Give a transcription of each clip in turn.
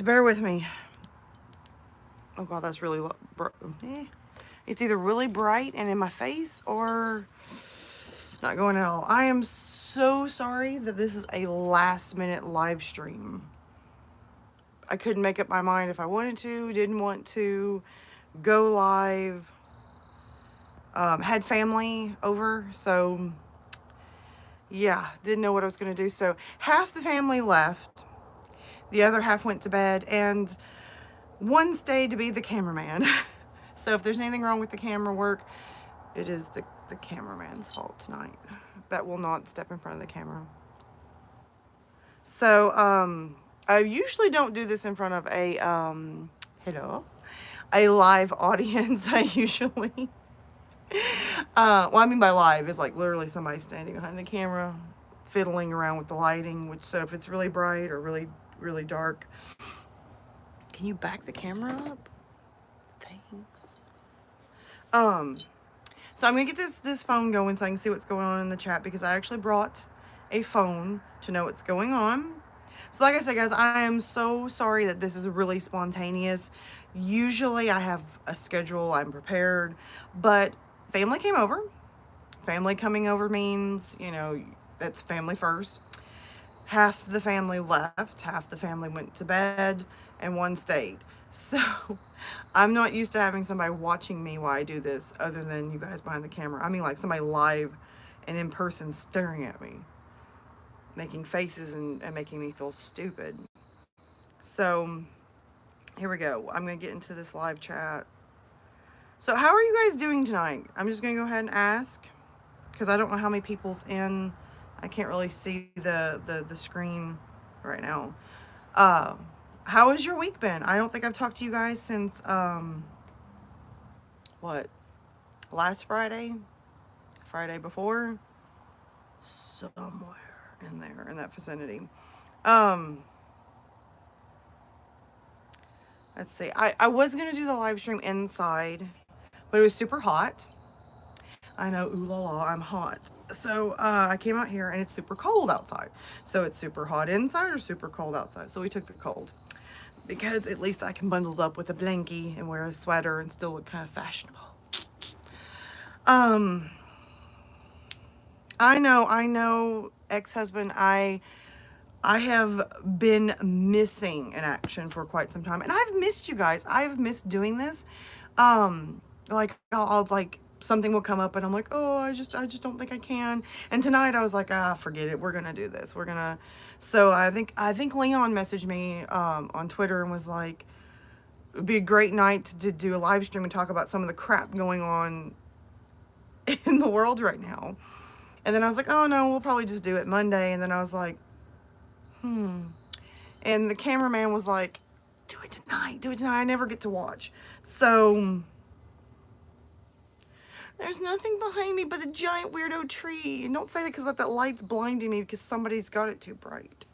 Bear with me. Oh god, that's really it's either really bright and in my face or not going at all. I am so sorry that this is a last minute live stream. I couldn't make up my mind if I wanted to, didn't want to go live. Had family over, so yeah, didn't know what I was going to do. So half the family left, the other half went to bed, and one stayed to be the cameraman. So if there's anything wrong with the camera work, it is the cameraman's fault tonight. That will not step in front of the camera. So I usually don't do this in front of a a live audience. I usually well, I mean by live is like literally somebody standing behind the camera fiddling around with the lighting, which, so if it's really bright or really really dark. Can you back the camera up? Thanks. So I'm gonna get this phone going so I can see what's going on in the chat, because I actually brought a phone to know what's going on. So like I said, guys, I am so sorry that this is really spontaneous. Usually I have a schedule, I'm prepared, but family came over. Family coming over means, you know, that's family first. Half the family left, half the family went to bed, and one stayed. So I'm not used to having somebody watching me while I do this other than you guys behind the camera. I mean like somebody live and in person staring at me, making faces and making me feel stupid. So here we go. I'm going to get into this live chat. So how are you guys doing tonight? I'm just going to go ahead and ask, because I don't know how many people's in. I can't really see the screen right now. How has your week been? I don't think I've talked to you guys since, what, last Friday? Friday before? Somewhere in there, in that vicinity. Let's see. I was going to do the live stream inside, but it was super hot. I know, ooh la la, I'm hot. So I came out here and it's super cold outside. So it's super hot inside or super cold outside. So we took the cold, because at least I can bundle up with a blankie and wear a sweater and still look kind of fashionable. I know, ex-husband, I have been missing in action for quite some time, and I've missed you guys. I've missed doing this. Like I'll like something will come up and I'm like, oh, I just don't think I can. And tonight I was like, forget it. We're gonna do this. We're gonna. So I think Leon messaged me on Twitter and was like, it'd be a great night to do a live stream and talk about some of the crap going on in the world right now. And then I was like, oh no, we'll probably just do it Monday. And then I was like, and the cameraman was like, do it tonight. I never get to watch. So there's nothing behind me but a giant weirdo tree. And don't say that because like, that light's blinding me because somebody's got it too bright.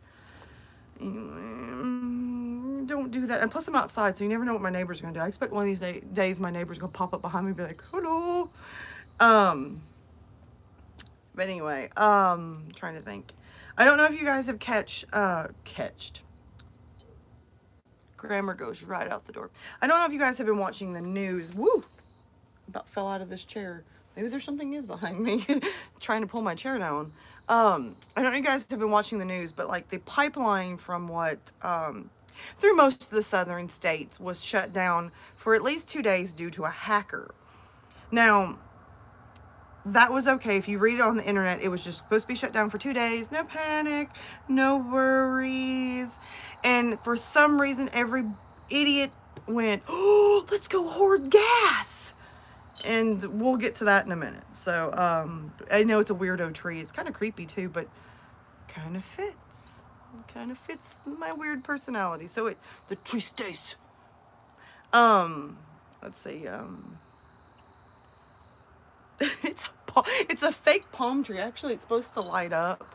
Don't do that. And plus I'm outside, so you never know what my neighbor's gonna do. I expect one of these days my neighbor's gonna pop up behind me and be like, hello. But anyway, trying to think. I don't know if you guys have catched. Grammar goes right out the door. I don't know if you guys have been watching the news. Woo! About fell out of this chair. Maybe there's something is behind me trying to pull my chair down. I don't know if you guys have been watching the news, but like the pipeline from what, through most of the southern states was shut down for at least 2 days due to a hacker. Now, that was okay. If you read it on the internet, it was just supposed to be shut down for 2 days. No panic, no worries. And for some reason, every idiot went, oh, let's go hoard gas. And we'll get to that in a minute. So, I know it's a weirdo tree. It's kind of creepy too, but kind of fits. It kind of fits my weird personality. So the tree stays. Let's see, it's a fake palm tree. Actually, it's supposed to light up,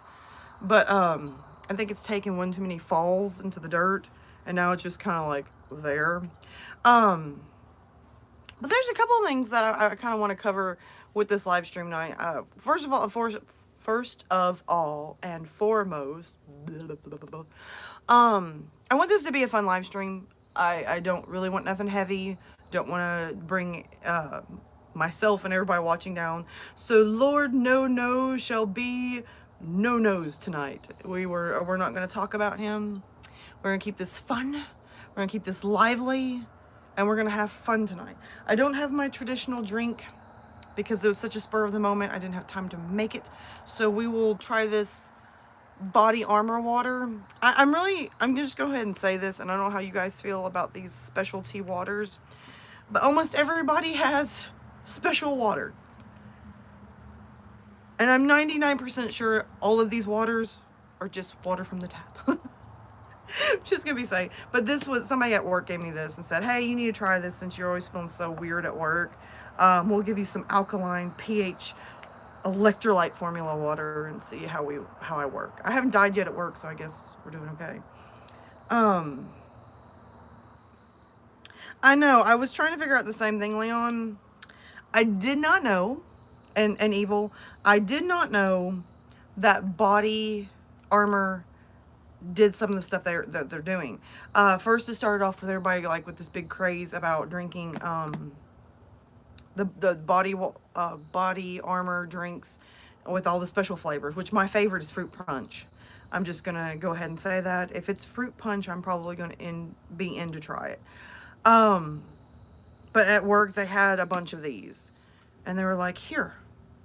but I think it's taken one too many falls into the dirt, and now it's just kind of like there. But there's a couple of things that I kind of want to cover with this live stream tonight. First of all, and foremost, I want this to be a fun live stream. I don't really want nothing heavy. Don't want to bring myself and everybody watching down. So Lord no shall be no nos tonight. We're not going to talk about him. We're going to keep this fun. We're going to keep this lively, and we're going to have fun tonight. I don't have my traditional drink because it was such a spur of the moment. I didn't have time to make it. So we will try this body armor water. I'm just go ahead and say this, and I don't know how you guys feel about these specialty waters, but almost everybody has special water. And I'm 99% sure all of these waters are just water from the tap. Just gonna be saying. But this was, somebody at work gave me this and said, hey, you need to try this since you're always feeling so weird at work. We'll give you some alkaline pH electrolyte formula water and see how I work. I haven't died yet at work, so I guess we're doing okay. I know, I was trying to figure out the same thing, Leon. I did not know, and Evil, I did not know that body armor did some of the stuff that they're doing. First, it started off with everybody like with this big craze about drinking the body armor drinks with all the special flavors, which my favorite is fruit punch. I'm just gonna go ahead and say that if it's fruit punch, I'm probably gonna be in to try it. But at work they had a bunch of these, and they were like, "Here,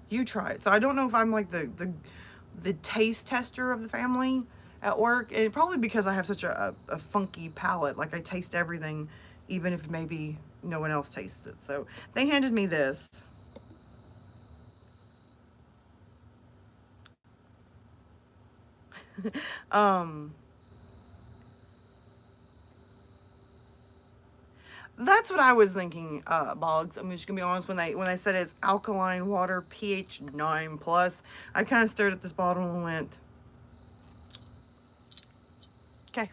you try it." So I don't know if I'm like the taste tester of the family at work, and probably because I have such a funky palate. Like I taste everything, even if maybe no one else tastes it. So they handed me this. That's what I was thinking, Boggs. I'm just gonna be honest, when I said it's alkaline water, pH 9+, I kind of stared at this bottle and went, okay.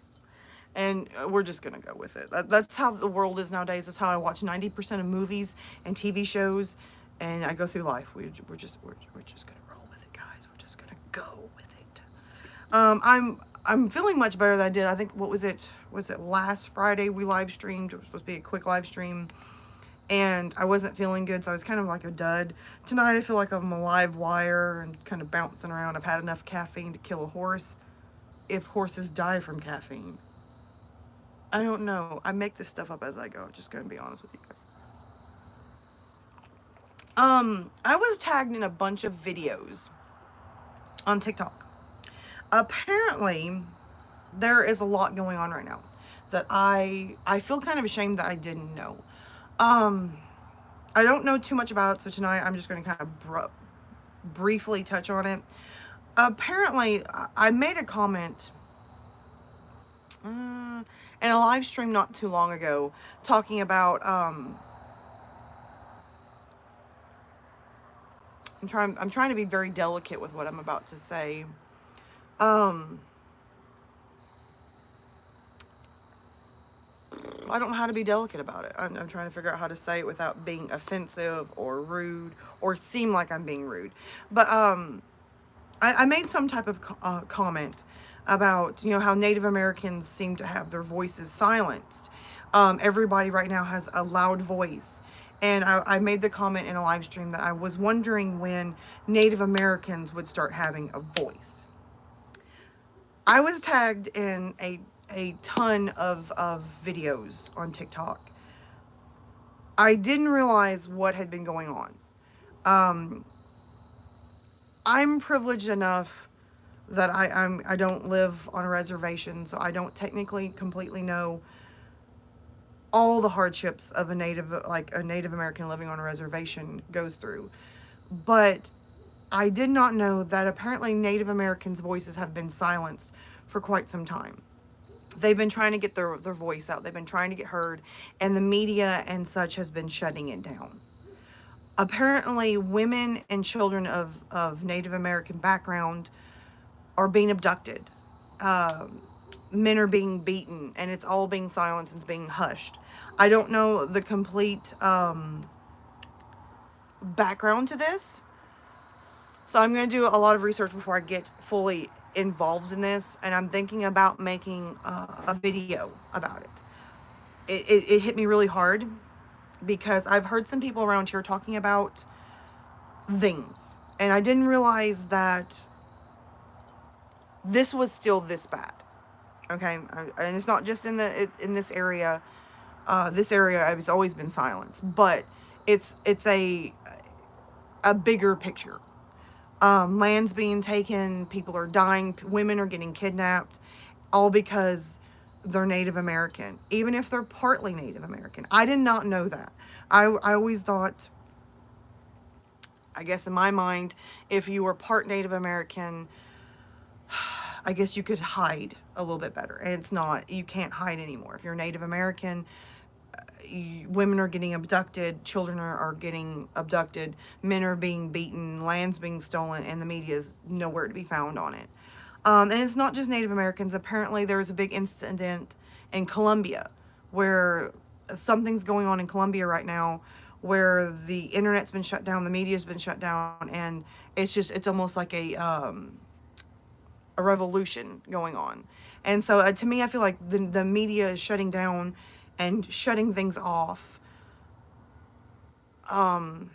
And we're just gonna go with it. That's how the world is nowadays. That's how I watch 90% of movies and TV shows, and I go through life. We're just gonna roll with it, guys. We're just gonna go with it. I'm feeling much better than I did. I think, what was it? Was it last Friday we live streamed? It was supposed to be a quick live stream, and I wasn't feeling good, so I was kind of like a dud. Tonight I feel like I'm a live wire and kind of bouncing around. I've had enough caffeine to kill a horse, if horses die from caffeine. I don't know. I make this stuff up as I go. Just gonna be honest with you guys. I was tagged in a bunch of videos on TikTok. Apparently, there is a lot going on right now that I feel kind of ashamed that I didn't know. I don't know too much about it, so tonight I'm just going to kind of briefly touch on it. Apparently, I made a comment in a live stream not too long ago talking about I'm trying to be very delicate with what I'm about to say. I don't know how to be delicate about it. I'm trying to figure out how to say it without being offensive or rude or seem like I'm being rude. But I made some type of comment about, you know, how Native Americans seem to have their voices silenced. Everybody right now has a loud voice. And I made the comment in a live stream that I was wondering when Native Americans would start having a voice. I was tagged in a ton of videos on TikTok. I didn't realize what had been going on. I'm privileged enough that I don't live on a reservation, so I don't technically completely know all the hardships of a Native American living on a reservation goes through. But I did not know that apparently Native Americans' voices have been silenced for quite some time. They've been trying to get their voice out. They've been trying to get heard, and the media and such has been shutting it down. Apparently, women and children of Native American background are being abducted. Men are being beaten, and it's all being silenced and it's being hushed. I don't know the complete background to this, so I'm going to do a lot of research before I get fully involved in this, and I'm thinking about making a video about it. It hit me really hard because I've heard some people around here talking about things, and I didn't realize that this was still this bad. Okay, and it's not just in this area. This area has always been silenced, but it's a bigger picture. Land's being taken, people are dying, women are getting kidnapped, all because they're Native American, even if they're partly Native American. I did not know that. I always thought, I guess in my mind, if you were part Native American, I guess you could hide a little bit better. And it's not. You can't hide anymore. If you're Native American, women are getting abducted, children are getting abducted, men are being beaten, land's being stolen, and the media is nowhere to be found on it. And it's not just Native Americans. Apparently there was a big incident in Colombia where something's going on in Colombia right now where the internet's been shut down, the media's been shut down, and it's almost like a revolution going on. And so to me, I feel like the media is shutting down and shutting things off. And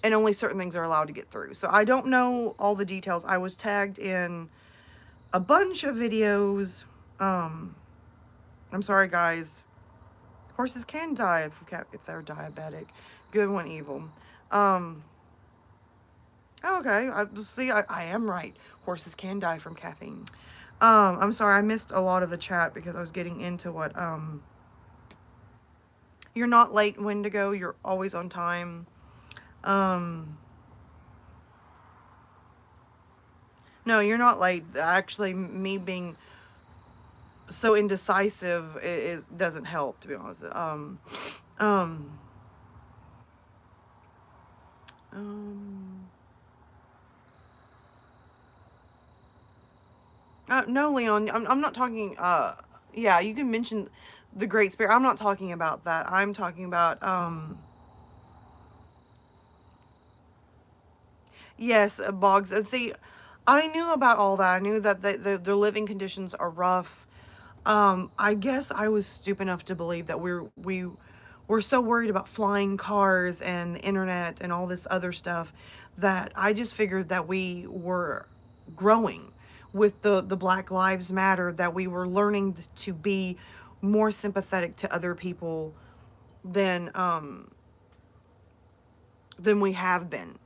only certain things are allowed to get through. So I don't know all the details. I was tagged in a bunch of videos. I'm sorry, guys. Horses can die if they're diabetic. Good one, evil. Okay, I am right. Horses can die from caffeine. I'm sorry, I missed a lot of the chat because I was getting into what, you're not late, Wendigo, you're always on time. No, you're not late. Actually, me being so indecisive doesn't help, to be honest. No, Leon, I'm not talking, yeah, you can mention the Great Spirit. I'm not talking about that. I'm talking about, yes, Boggs. And see, I knew about all that. I knew that their living conditions are rough. I guess I was stupid enough to believe that we're so worried about flying cars and the internet and all this other stuff that I just figured that we were growing with the Black Lives Matter, that we were learning to be more sympathetic to other people than we have been.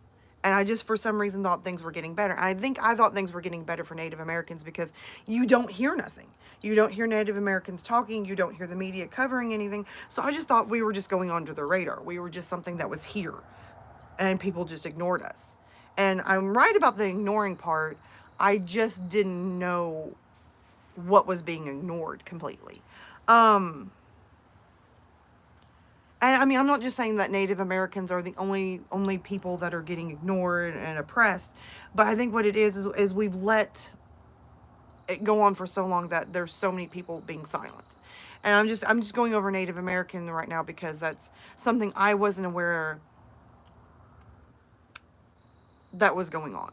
And I just, for some reason, thought things were getting better. And I thought things were getting better for Native Americans because you don't hear nothing. You don't hear Native Americans talking. You don't hear the media covering anything. So I just thought we were just going under the radar. We were just something that was here. And people just ignored us. And I'm right about the ignoring part. I just didn't know what was being ignored completely. And I mean, I'm not just saying that Native Americans are the only people that are getting ignored and oppressed, but I think what it is we've let it go on for so long that there's so many people being silenced. And I'm just going over Native American right now because that's something I wasn't aware that was going on,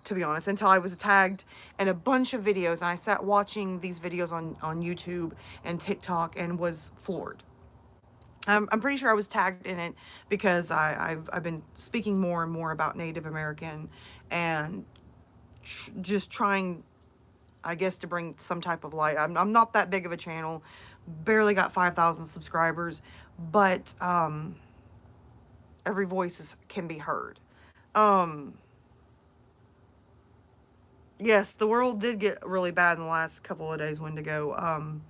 to be honest, until I was tagged in a bunch of videos. And I sat watching these videos on YouTube and TikTok and was floored. I'm pretty sure I was tagged in it because I've been speaking more and more about Native American and just trying, I guess, to bring some type of light. I'm not that big of a channel, barely got 5,000 subscribers, but every voice can be heard. Yes, the world did get really bad in the last couple of days, Wendigo.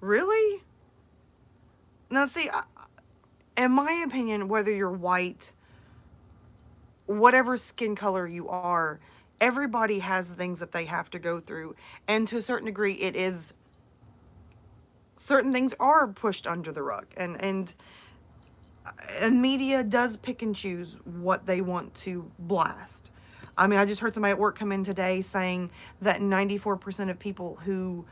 Really? Now, see, in my opinion, whether you're white, whatever skin color you are, everybody has things that they have to go through. And to a certain degree, certain things are pushed under the rug. And media does pick and choose what they want to blast. I mean, I just heard somebody at work come in today saying that 94% of people who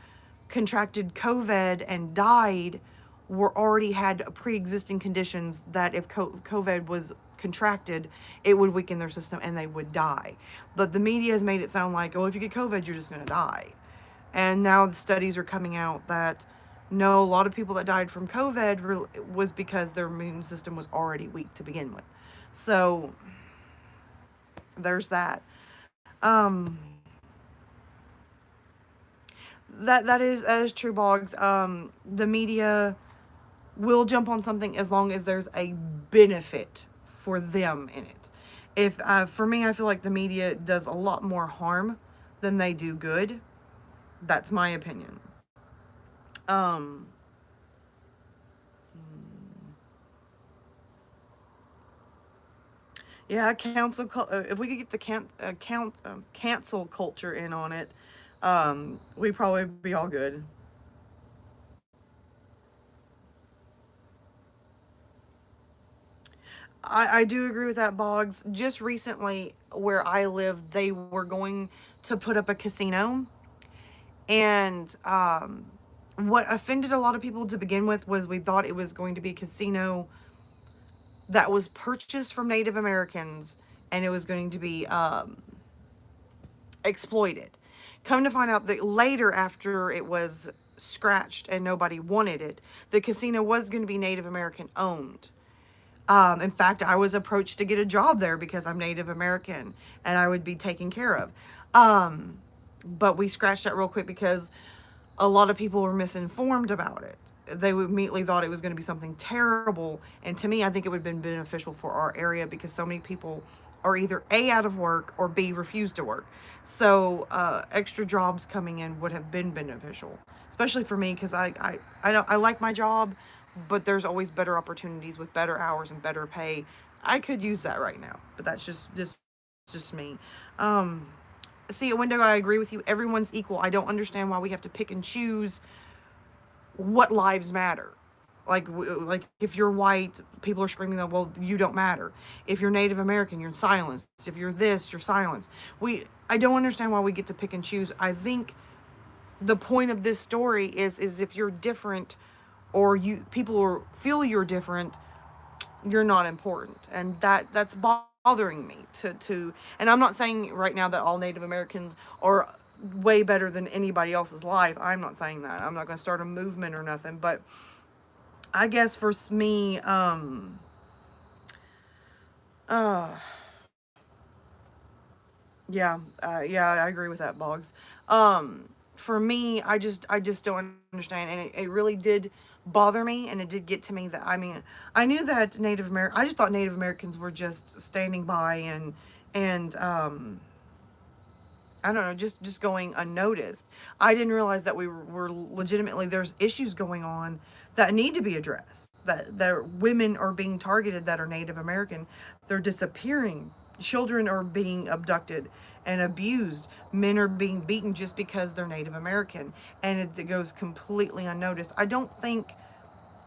contracted COVID and died were already had pre-existing conditions that if COVID was contracted, it would weaken their system and they would die. But the media has made it sound like, oh, if you get COVID, you're just going to die. And now the studies are coming out that no, a lot of people that died from COVID was because their immune system was already weak to begin with. So there's that. Um, that is true, Boggs. The media will jump on something as long as there's a benefit for them in it. If for me, I feel like the media does a lot more harm than they do good. That's my opinion. Um, yeah, if we could get the cancel culture in on it, we'd probably be all good. I do agree with that, Boggs. Just recently, where I live, they were going to put up a casino. And what offended a lot of people to begin with was we thought it was going to be a casino that was purchased from Native Americans and it was going to be exploited. Come to find out that later, after it was scratched and nobody wanted it, the casino was going to be Native American owned. In fact, I was approached to get a job there because I'm Native American and I would be taken care of. But we scratched that real quick because a lot of people were misinformed about it. They immediately thought it was going to be something terrible. And to me, I think it would have been beneficial for our area because so many people are either A, out of work, or B, refuse to work. So extra jobs coming in would have been beneficial, especially for me because I like my job, but there's always better opportunities with better hours and better pay. I could use that right now, but that's just me. See, at Window, I agree with you. Everyone's equal. I don't understand why we have to pick and choose what lives matter. Like if you're white, people are screaming that, well, you don't matter. If you're Native American, you're silenced. If you're this, you're silenced. I don't understand why we get to pick and choose. I think the point of this story is if you're different or people feel you're different, you're not important. And that's bothering me to and I'm not saying right now that all Native Americans are way better than anybody else's life. I'm not saying that. I'm not going to start a movement or nothing, but I guess for me, uh, yeah, I agree with that, Boggs. For me, I just don't understand, and it really did bother me, and it did get to me that, I mean, I knew that I just thought Native Americans were just standing by and I don't know, just going unnoticed. I didn't realize that we were legitimately, there's issues going on that need to be addressed. That women are being targeted that are Native American. They're disappearing. Children are being abducted and abused. Men are being beaten just because they're Native American, and it goes completely unnoticed. I don't think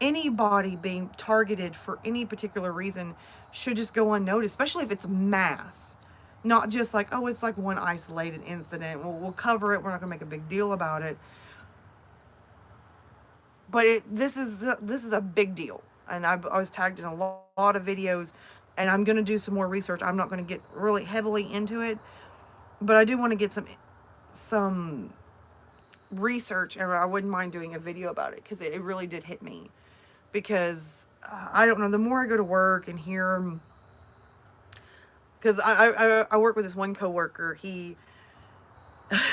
anybody being targeted for any particular reason should just go unnoticed, especially if it's mass. Not just like, oh, it's like one isolated incident. We'll cover it. We're not going to make a big deal about it. But this is a big deal. And I was tagged in a lot of videos, and I'm going to do some more research. I'm not going to get really heavily into it, but I do want to get some research, and I wouldn't mind doing a video about it because it really did hit me. Because I don't know, the more I go to work and hear, because I work with this one coworker, he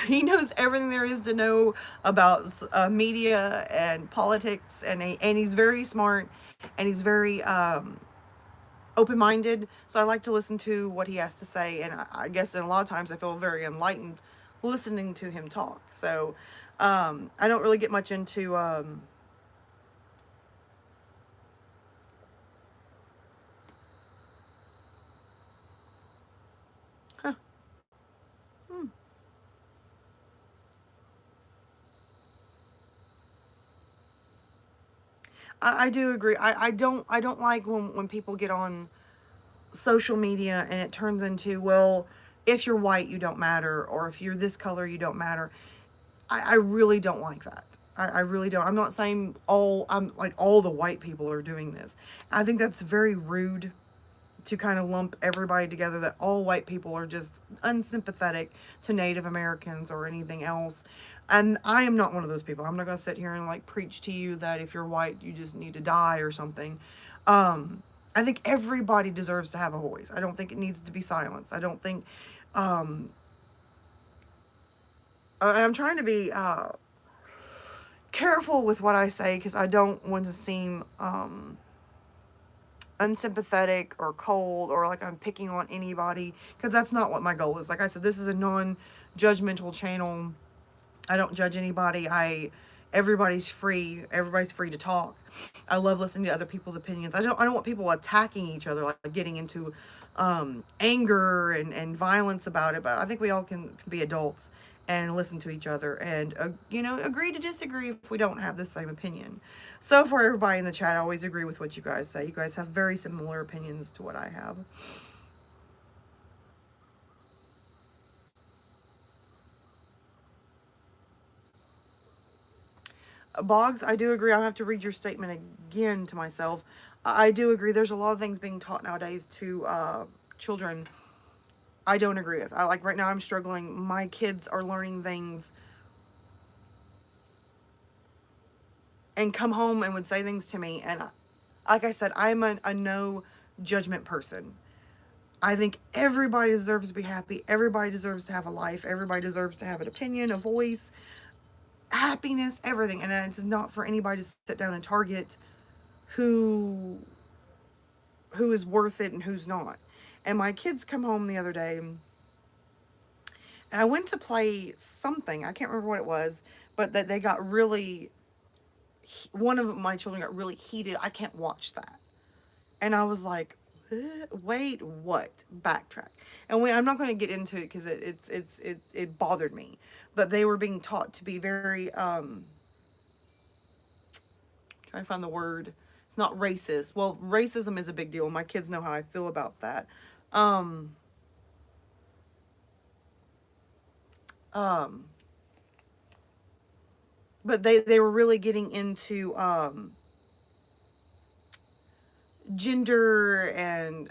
knows everything there is to know about media and politics, and he's very smart, and he's very open-minded. So I like to listen to what he has to say, and I guess in a lot of times I feel very enlightened listening to him talk. So I don't really get much into huh, hmm. I do agree. I don't like when people get on social media and it turns into, well, if you're white you don't matter, or if you're this color you don't matter. I really don't like that. I really don't. I'm not saying I'm like all the white people are doing this. I think that's very rude to kind of lump everybody together, that all white people are just unsympathetic to Native Americans or anything else. And I am not one of those people. I'm not going to sit here and like preach to you that if you're white, you just need to die or something. I think everybody deserves to have a voice. I don't think it needs to be silenced. I don't think, I'm trying to be careful with what I say because I don't want to seem unsympathetic or cold or like I'm picking on anybody, because that's not what my goal is. Like I said, this is a non-judgmental channel. I don't judge anybody. Everybody's free. Everybody's free to talk. I love listening to other people's opinions. I don't want people attacking each other, like getting into anger and violence about it. But I think we all can be adults and listen to each other and agree to disagree if we don't have the same opinion. So for everybody in the chat, I always agree with what you guys say. You guys have very similar opinions to what I have. Boggs, I do agree. I have to read your statement again to myself. I do agree. There's a lot of things being taught nowadays to children I don't agree with. Like right now I'm struggling. My kids are learning things and come home and would say things to me. And like I said, I'm a no judgment person. I think everybody deserves to be happy. Everybody deserves to have a life. Everybody deserves to have an opinion, a voice, happiness, everything. And it's not for anybody to sit down and target who is worth it and who's not. And my kids come home the other day, and I went to play something. I can't remember what it was, but that they got really, one of my children got really heated. I can't watch that. And I was like, wait, what? Backtrack. And I'm not going to get into it because it bothered me. But they were being taught to be very, trying to find the word. It's not racist. Well, racism is a big deal. My kids know how I feel about that. But they were really getting into gender and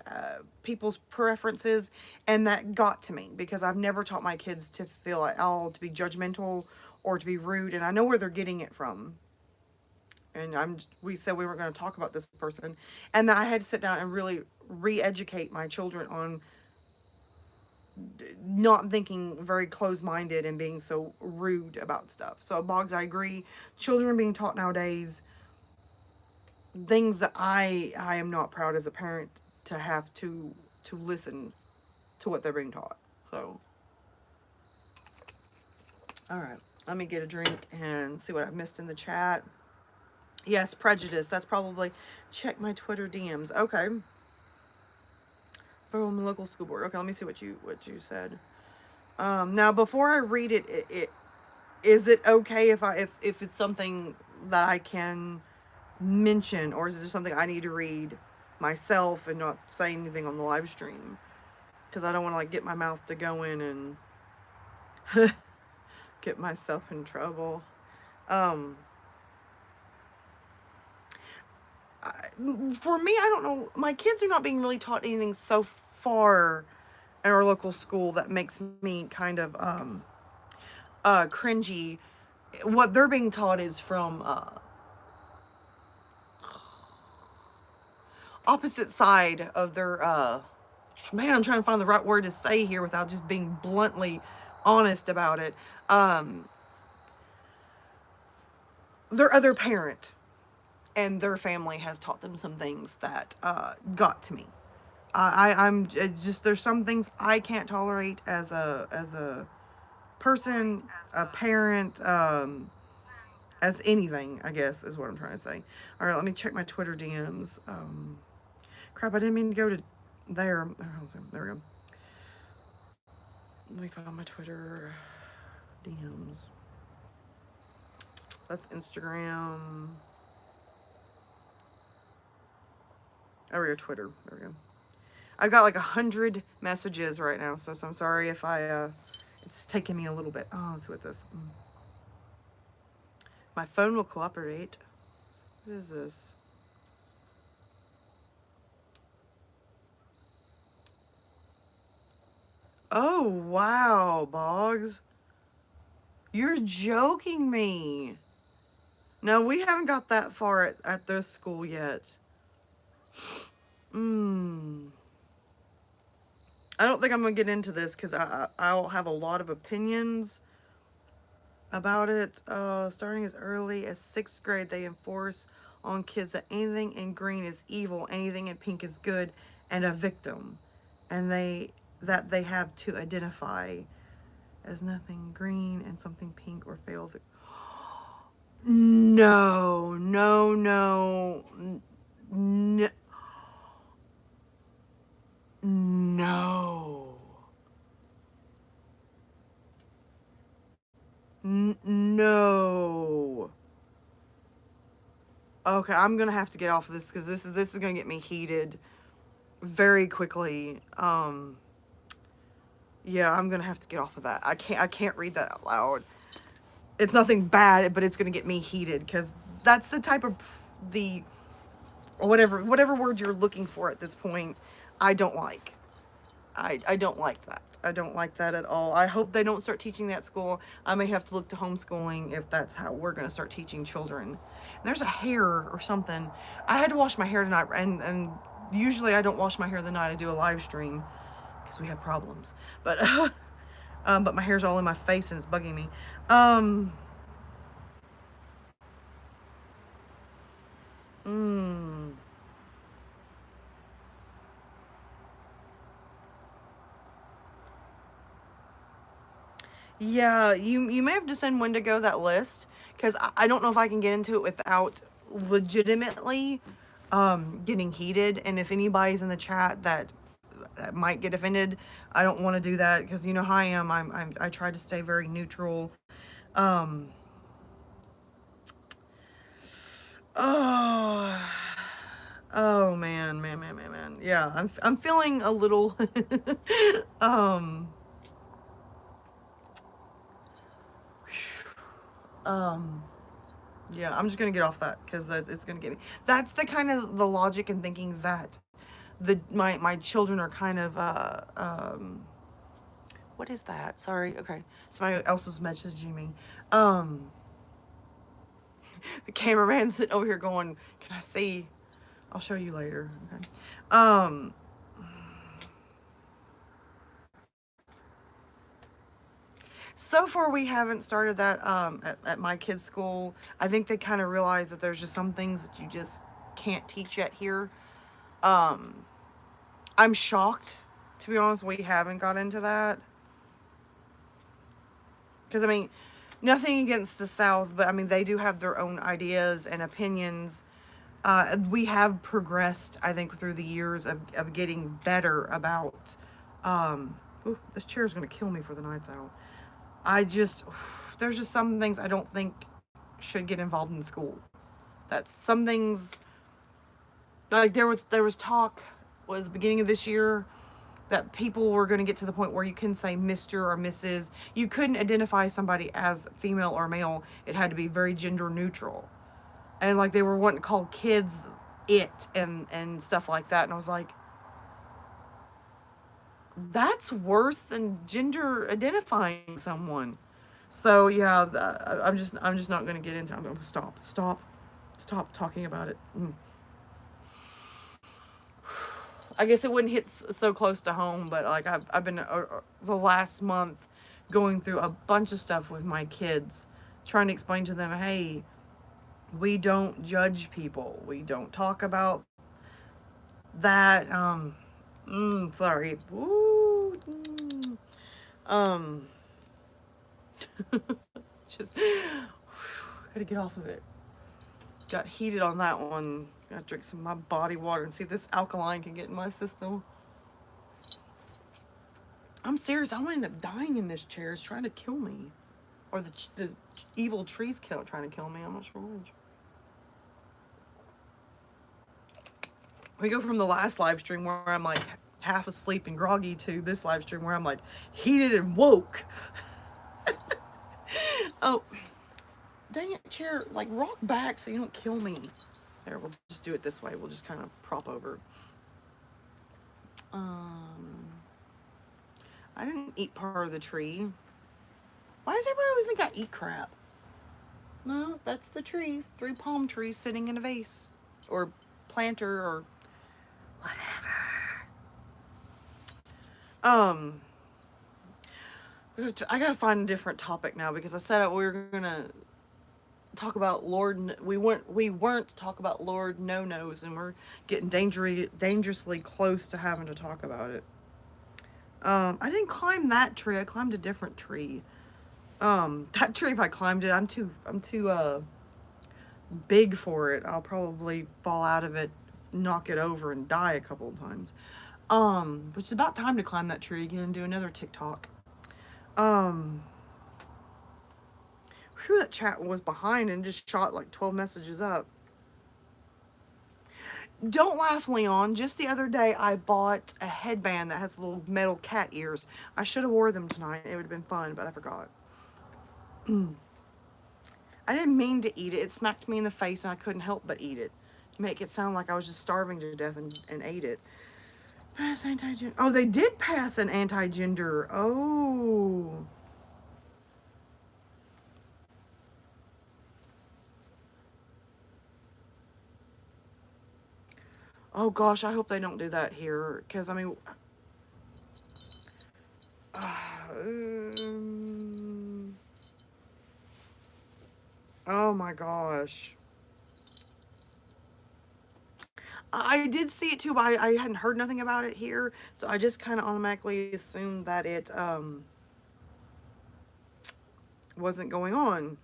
people's preferences, and that got to me because I've never taught my kids to feel at all to be judgmental or to be rude, and I know where they're getting it from. And we said we weren't going to talk about this person, and I had to sit down and really re-educate my children on not thinking very close-minded and being so rude about stuff. So Boggs, I agree. Children are being taught nowadays things that I am not proud as a parent to have to listen to what they're being taught. So, all right, let me get a drink and see what I've missed in the chat. Yes, prejudice. That's probably, check my Twitter DMs. Okay. From the local school board. Okay, let me see what you said. Now before I read it, is it okay if it's something that I can mention, or is there something I need to read myself and not say anything on the live stream? Because I don't want to like get my mouth to go in and get myself in trouble. For me, I don't know. My kids are not being really taught anything so far in our local school that makes me kind of cringy. What they're being taught is from opposite side of their man, I'm trying to find the right word to say here without just being bluntly honest about it. Their other parent and their family has taught them some things that got to me. I'm just, there's some things I can't tolerate as a person, a parent, as anything, I guess, is what I'm trying to say. All right, let me check my Twitter DMs. Crap, I didn't mean to go to there. Oh, there we go. Let me find my Twitter DMs. That's Instagram. Oh, we go, Twitter. There we go. I've got like 100 messages right now, so I'm sorry if it's taking me a little bit. Oh, let's see what this. My phone will cooperate. What is this? Oh, wow, Boggs. You're joking me. No, we haven't got that far at this school yet. I don't think I'm going to get into this because I'll have a lot of opinions about it. Starting as early as 6th grade, they enforce on kids that anything in green is evil, anything in pink is good, and a victim. And they have to identify as nothing green and something pink or fails. No, no, no, no, no. No. Okay, I'm gonna have to get off of this because this is gonna get me heated very quickly. Yeah, I'm gonna have to get off of that. I can't read that out loud. It's nothing bad, but it's gonna get me heated because that's the type of whatever word you're looking for at this point. I don't like. I don't like that. I don't like that at all. I hope they don't start teaching that at school. I may have to look to homeschooling if that's how we're going to start teaching children. There's a hair or something. I had to wash my hair tonight, and usually I don't wash my hair the night I do a live stream because we have problems. But but my hair's all in my face and it's bugging me. Yeah, you may have to send Wendigo that list because I don't know if I can get into it without legitimately getting heated. And if anybody's in the chat that might get offended, I don't want to do that because you know how I am. I try to stay very neutral. Oh man. Yeah, I'm feeling a little yeah, I'm just gonna get off that because it's gonna get me. That's the kind of the logic and thinking that my children are kind of what is that? Sorry, okay. Somebody else is messaging me. The cameraman's sitting over here going, "Can I see?" I'll show you later. Okay. So far, we haven't started that at my kids' school. I think they kind of realize that there's just some things that you just can't teach yet here. I'm shocked, to be honest, we haven't got into that. Because, I mean, nothing against the South, but, I mean, they do have their own ideas and opinions. We have progressed, I think, through the years of getting better about... ooh, this chair is going to kill me for the night's out. There's just some things I don't think should get involved in school. That's some things, like there was talk, was beginning of this year, that people were going to get to the point where you couldn't say Mr. or Mrs. You couldn't identify somebody as female or male. It had to be very gender neutral. And like they were wanting to call kids it and stuff like that. And I was like, that's worse than gender identifying someone. So yeah, I'm just not going to get into it. I'm going to stop talking about it. I guess it wouldn't hit so close to home, but like I've been the last month going through a bunch of stuff with my kids, trying to explain to them, hey, we don't judge people. We don't talk about that. Sorry. Woo. Just gotta get off of it. Got heated on that one. Gotta drink some of my body water and see if this alkaline can get in my system. I'm serious. I might end up dying in this chair. It's trying to kill me. Or the evil tree's trying to kill me. I'm not sure which. We go from the last live stream where I'm like half asleep and groggy to this live stream where I'm like heated and woke. Oh. Dang it, chair, like rock back so you don't kill me. There, we'll just do it this way. We'll just kind of prop over. I didn't eat part of the tree. Why does everybody always think I eat crap? No, that's the tree. 3 palm trees sitting in a vase. Or planter or whatever. I gotta find a different topic now because I said we were gonna talk about we weren't talk about Lord No-Nos, and we're getting dangerously close to having to talk about it. I didn't climb that tree. I climbed a different tree. That tree, if I climbed it, I'm too big for it. I'll probably fall out of it, knock it over, and die a couple of times. But it's about time to climb that tree again and do another TikTok. Whew, that chat was behind and just shot like 12 messages up. Don't laugh, Leon. Just the other day, I bought a headband that has little metal cat ears. I should have wore them tonight. It would have been fun, but I forgot. I didn't mean to eat it. It smacked me in the face, and I couldn't help but eat it. To make it sound like I was just starving to death and ate it. Pass anti-gender. Oh, they did pass an anti-gender. Oh. Oh gosh, I hope they don't do that here, because I mean, oh my gosh. I did see it too, but I hadn't heard nothing about it here, so I just kind of automatically assumed that it wasn't going on.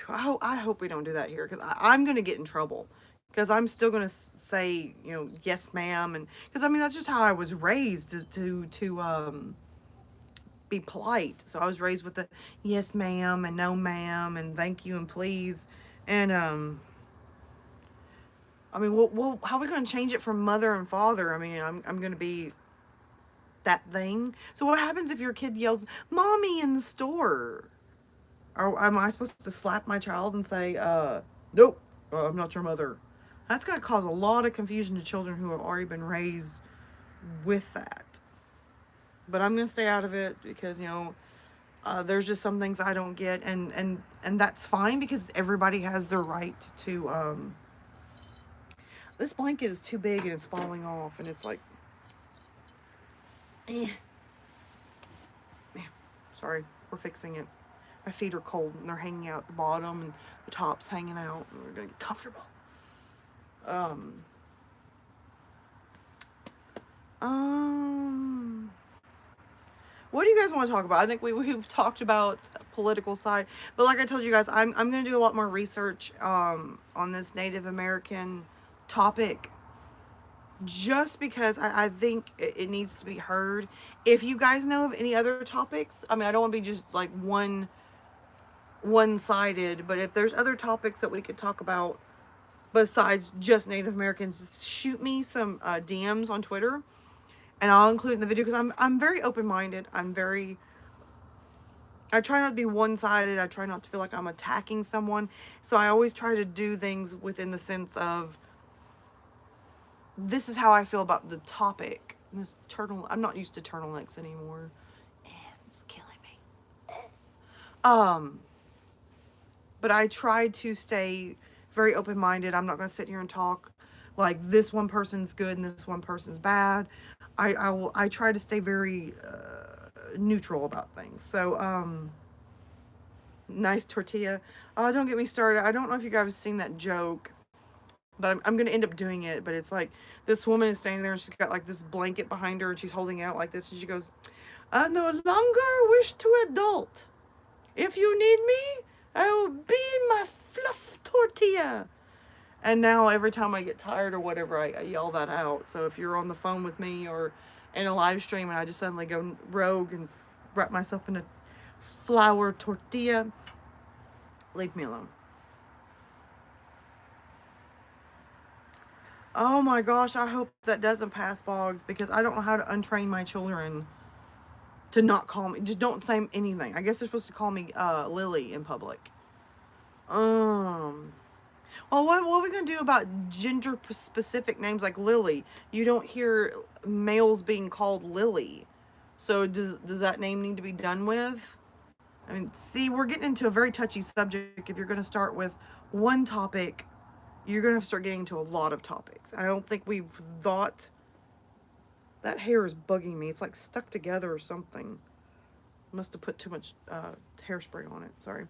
I hope we don't do that here, because I'm going to get in trouble. Because I'm still going to say, you know, yes, ma'am. And because, I mean, that's just how I was raised to be polite. So I was raised with the yes, ma'am, and no, ma'am, and thank you, and please. And, I mean, well, how are we going to change it from mother and father? I mean, I'm going to be that thing. So what happens if your kid yells, mommy, in the store? Or am I supposed to slap my child and say, nope, I'm not your mother? That's going to cause a lot of confusion to children who have already been raised with that. But I'm going to stay out of it because, you know, there's just some things I don't get. And that's fine because everybody has their right to... This blanket is too big and it's falling off. And it's like... Sorry, we're fixing it. My feet are cold and they're hanging out at the bottom and the top's hanging out. And we're going to get comfortable. What do you guys want to talk about? I think we've talked about political side, but like I told you guys, I'm going to do a lot more research on this Native American topic, just because I think it needs to be heard. If you guys know of any other topics, I mean, I don't want to be just like one-sided, but if there's other topics that we could talk about besides just Native Americans, shoot me some DMs on Twitter, and I'll include it in the video, because I'm very open-minded. I try not to be one-sided. I try not to feel like I'm attacking someone. So I always try to do things within the sense of, this is how I feel about the topic. This I'm not used to turtlenecks anymore. It's killing me. But I try to stay very open-minded. I'm not going to sit here and talk like this one person's good and this one person's bad. I try to stay very neutral about things. So, nice tortilla. Oh, don't get me started. I don't know if you guys have seen that joke, but I'm going to end up doing it. But it's like, this woman is standing there and she's got like this blanket behind her and she's holding it out like this. And she goes, I no longer wish to adult. If you need me, I will be my fluff tortilla. And now every time I get tired or whatever, I yell that out. So if you're on the phone with me or in a live stream and I just suddenly go rogue and wrap myself in a flour tortilla, leave me alone. Oh my gosh, I hope that doesn't pass, Boggs, because I don't know how to untrain my children. to not call me. Just don't say anything. I guess they're supposed to call me Lily in public. Well, what are we gonna do about gender specific names like Lily? You don't hear males being called Lily, so does that name need to be done with? I mean, see, we're getting into a very touchy subject. If you're gonna start with one topic, you're gonna have to start getting into a lot of topics. I don't think we've thought. That hair is bugging me. It's like stuck together or something. Must have put too much hairspray on it. Sorry.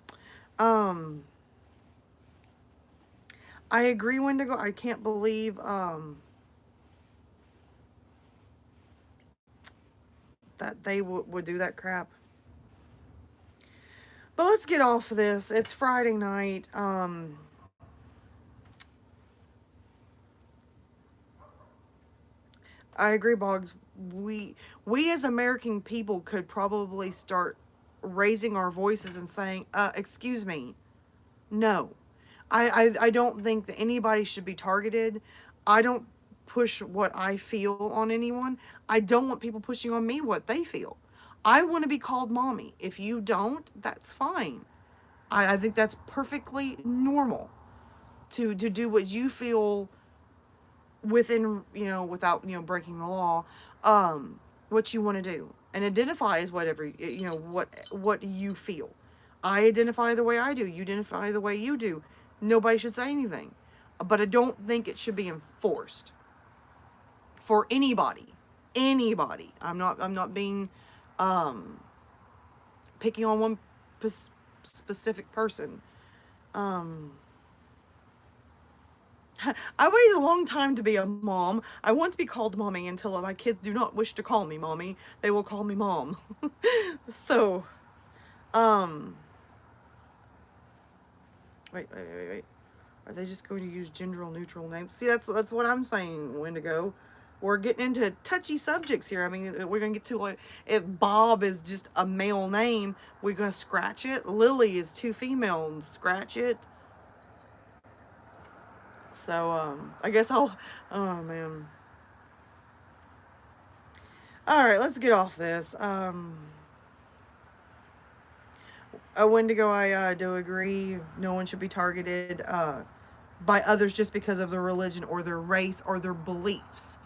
I agree, Wendigo. I can't believe that they would do that crap. But let's get off of this. It's Friday night. I agree, Boggs. We as American people could probably start raising our voices and saying, excuse me, no. I don't think that anybody should be targeted. I don't push what I feel on anyone. I don't want people pushing on me what they feel. I want to be called mommy. If you don't, that's fine. I think that's perfectly normal to do what you feel within, without, breaking the law, what you want to do, and identify as whatever, what you feel. I identify the way I do. You identify the way you do. Nobody should say anything, but I don't think it should be enforced for anybody. I'm not being, picking on one specific person. I waited a long time to be a mom. I want to be called mommy until my kids do not wish to call me mommy. They will call me mom. So, wait. Are they just going to use gender neutral names? See, that's what I'm saying, Wendigo. We're getting into touchy subjects here. I mean, we're going to get to, like, if Bob is just a male name, we're going to scratch it. Lily is 2 female and scratch it. So, I guess oh man. Alright, let's get off this. Wendigo, I do agree. No one should be targeted by others just because of their religion or their race or their beliefs.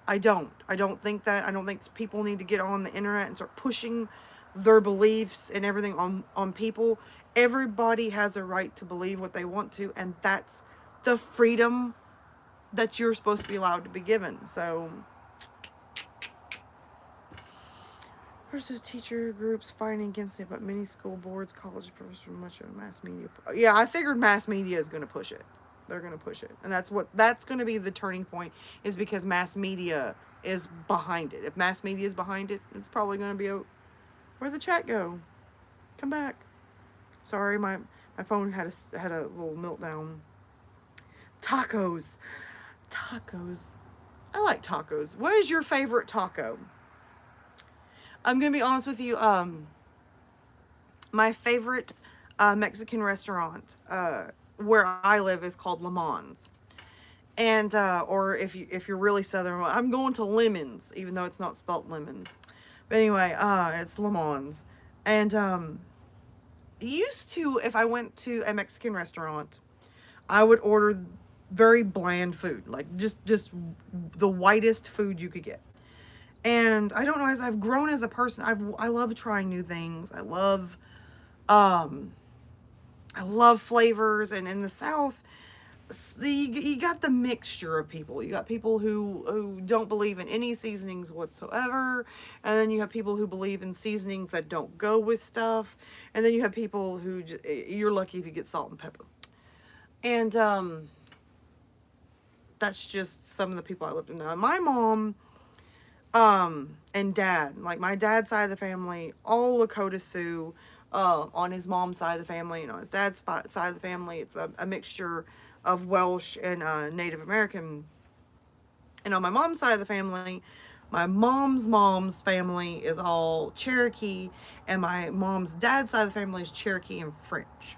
I don't think that. I don't think people need to get on the internet and start pushing their beliefs and everything on people. Everybody has a right to believe what they want to, and that's the freedom that you're supposed to be allowed to be given. So, versus teacher groups fighting against it, but many school boards, college professors, much of mass media. Yeah, I figured mass media is going to push it. They're going to push it, and that's going to be the turning point, is because mass media is behind it. If mass media is behind it, it's probably going to be where'd the chat go? Come back. Sorry, my phone had a little meltdown. Tacos. I like tacos. What is your favorite taco? I'm gonna be honest with you. My favorite Mexican restaurant where I live is called Le Mans, and or if you're really southern, I'm going to Lemons, even though it's not spelt lemons. But anyway, it's Le Mans, and used to, if I went to a Mexican restaurant, I would order very bland food, like just the whitest food you could get. And I don't know, as I've grown as a person, I love trying new things. I love flavors, and in the South, you got the mixture of people. You got people who don't believe in any seasonings whatsoever, and then you have people who believe in seasonings that don't go with stuff, and then you have people who you're lucky if you get salt and pepper. And that's just some of the people I lived with. Now, my mom and dad, like my dad's side of the family, all Lakota Sioux. On his mom's side of the family, and on his dad's side of the family, it's a mixture of Welsh and Native American. And on my mom's side of the family, my mom's family is all Cherokee, and my mom's dad's side of the family is Cherokee and French.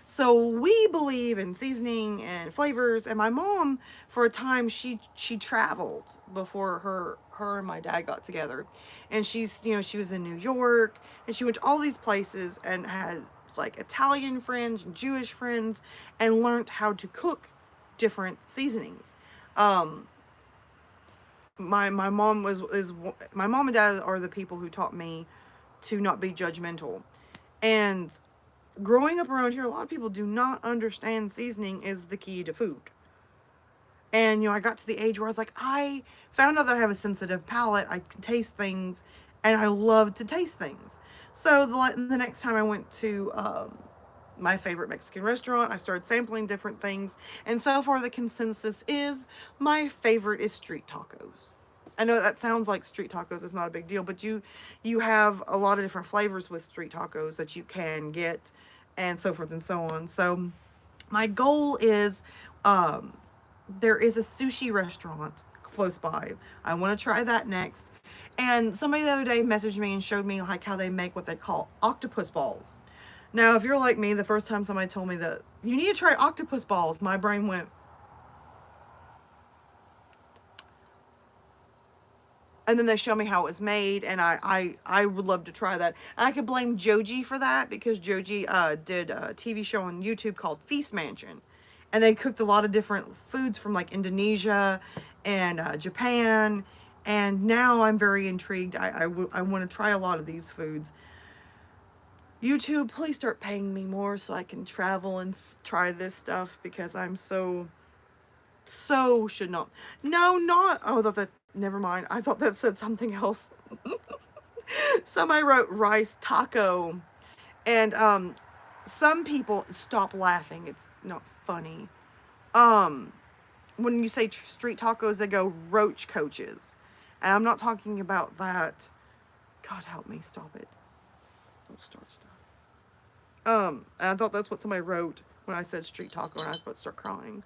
So we believe in seasoning and flavors, and my mom, for a time, she traveled before her and my dad got together. And she's, you know, she was in New York and she went to all these places and had like Italian friends and Jewish friends and learned how to cook different seasonings. My mom my mom and dad are the people who taught me to not be judgmental. And growing up around here, a lot of people do not understand seasoning is the key to food. And, you know, I got to the age where I was like, I found out that I have a sensitive palate. I can taste things, and I love to taste things. So the next time I went to my favorite Mexican restaurant, I started sampling different things. And so far, the consensus is my favorite is street tacos. I know that sounds like street tacos is not a big deal, but you have a lot of different flavors with street tacos that you can get, and so forth and so on. So my goal is, there is a sushi restaurant close by. I want to try that next. And somebody the other day messaged me and showed me like how they make what they call octopus balls. Now, if you're like me, the first time somebody told me that you need to try octopus balls, my brain went. And then they show me how it was made, and I would love to try that. I could blame Joji for that because Joji did a TV show on YouTube called Feast Mansion. And they cooked a lot of different foods from like Indonesia and Japan. And now I'm very intrigued. I want to try a lot of these foods. YouTube, please start paying me more so I can travel and try this stuff because I'm so should not. No, not. Oh, that. Never mind. I thought that said something else. Somebody wrote rice taco. And some people stop laughing. It's not funny. When you say street tacos, they go roach coaches. And I'm not talking about that. God help me, stop it. Don't start stuff. And I thought that's what somebody wrote when I said street taco and I was about to start crying.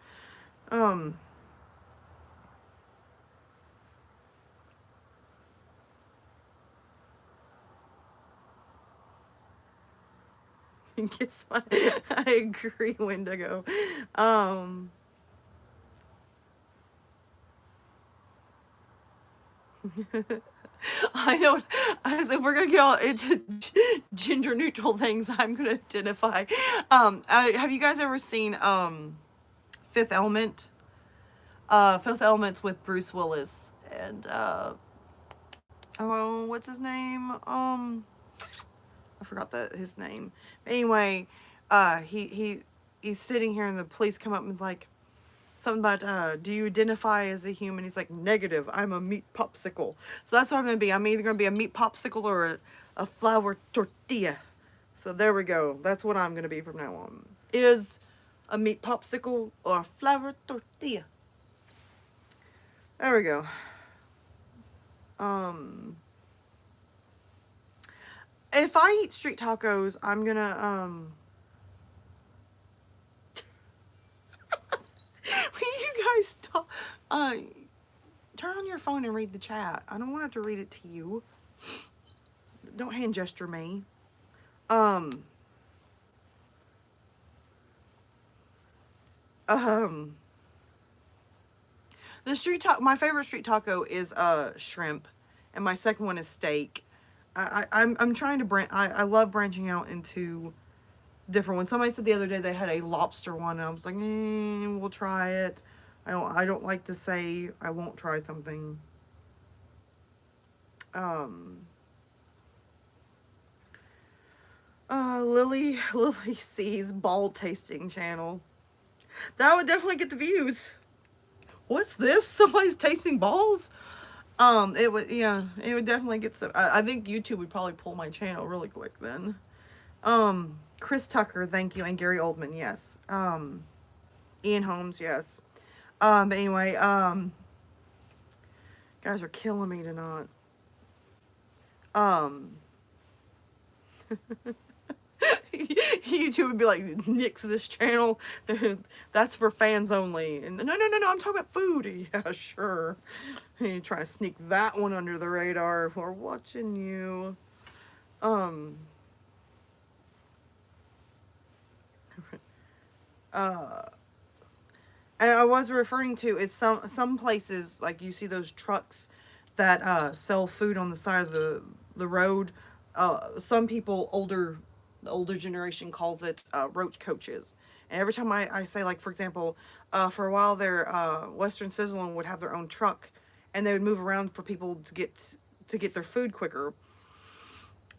Guess what? I agree, Wendigo. I know. I said we're gonna get all into gender neutral things. I'm gonna identify. Have you guys ever seen Fifth Element? Fifth Element's with Bruce Willis and oh, what's his name? I forgot his name. Anyway, he's sitting here and the police come up and like something about do you identify as a human? He's like, negative, I'm a meat popsicle. So that's what I'm gonna be. I'm either gonna be a meat popsicle or a flour tortilla. So there we go. That's what I'm gonna be from now on. Is a meat popsicle or a flour tortilla. There we go. If I eat street tacos, I'm gonna, will you guys stop? Turn on your phone and read the chat. I don't want to have to read it to you. Don't hand gesture me. The my favorite street taco is, shrimp. And my second one is steak. I'm trying to I love branching out into different ones. Somebody said the other day they had a lobster one, and I was like, we'll try it. I don't like to say I won't try something. Lily C's ball tasting channel. That would definitely get the views. What's this? Somebody's tasting balls? It would definitely get some. I think YouTube would probably pull my channel really quick then. Chris Tucker, thank you, and Gary Oldman, yes. Ian Holmes, yes. But anyway, guys are killing me tonight. YouTube would be like, nix this channel. That's for fans only. And no, I'm talking about food. Yeah, sure. You try to sneak that one under the radar. We're watching you. And I was referring to is some places, like you see those trucks that sell food on the side of the road. Some people the older generation calls it roach coaches. And every time I say, like, for example, for a while there, Western Sizzling would have their own truck, and they would move around for people to get their food quicker.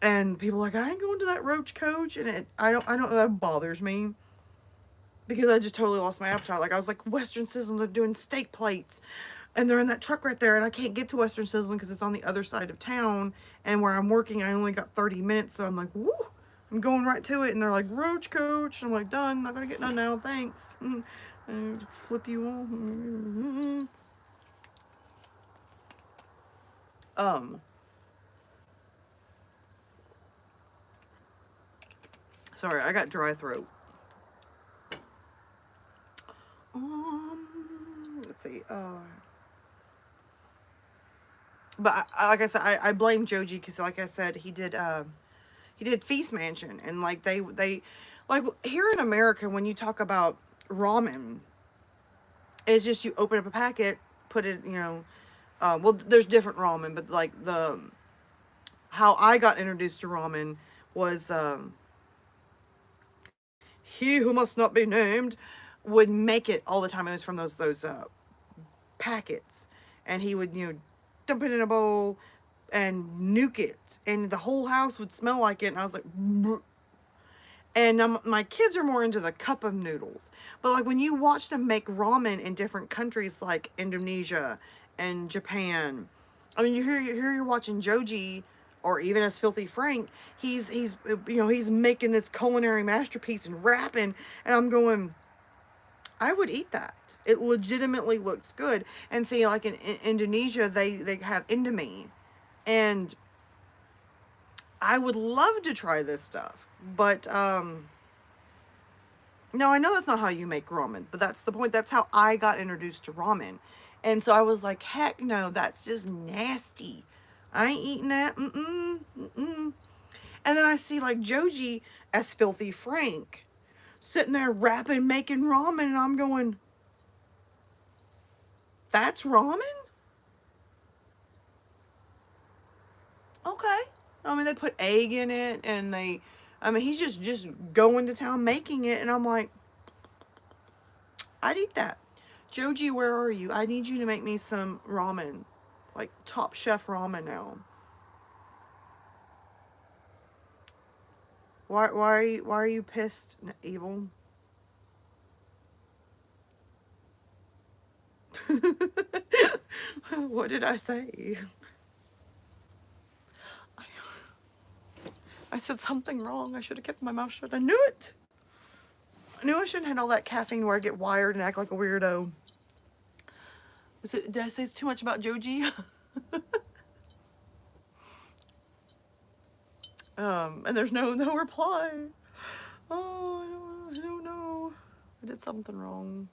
And people are like, I ain't going to that roach coach, and I don't that bothers me because I just totally lost my appetite. Like, I was like, Western Sizzling, they're doing steak plates, and they're in that truck right there, and I can't get to Western Sizzling because it's on the other side of town, and where I'm working, I only got 30 minutes, so I'm like, woo, I'm going right to it, and they're like, roach coach, and I'm like, done, not gonna get none now, thanks. And flip you on. Sorry, I got dry throat. Let's see. But like I said, I blame Joji because, like I said, he did Feast Mansion, and like they like here in America, when you talk about ramen, it's just you open up a packet, put it, well, there's different ramen, but like how I got introduced to ramen was he who must not be named would make it all the time. It was from those packets, and he would dump it in a bowl and nuke it, and the whole house would smell like it, and I was like, bleh. And my kids are more into the cup of noodles, but like when you watch them make ramen in different countries like Indonesia and Japan, I mean, you're watching Joji, or even as Filthy Frank, he's making this culinary masterpiece and rapping, and I'm going, I would eat that. It legitimately looks good. And see, like in Indonesia, they have Indomie, and I would love to try this stuff, but no, I know that's not how you make ramen, but that's the point. That's how I got introduced to ramen, and so I was like, heck no, that's just nasty. I ain't eating that. And then I see like Joji as Filthy Frank sitting there rapping, making ramen, and I'm going, that's ramen? Okay. I mean, they put egg in it, and he's just going to town making it, and I'm like, I'd eat that. Joji, where are you? I need you to make me some ramen. Like Top Chef ramen now. Why are you pissed, Evil? What did I say? I said something wrong. I should have kept my mouth shut. I knew it. I knew I shouldn't have all that caffeine where I get wired and act like a weirdo. Did I say too much about Joji? And there's no reply. Oh, I don't know. I did something wrong.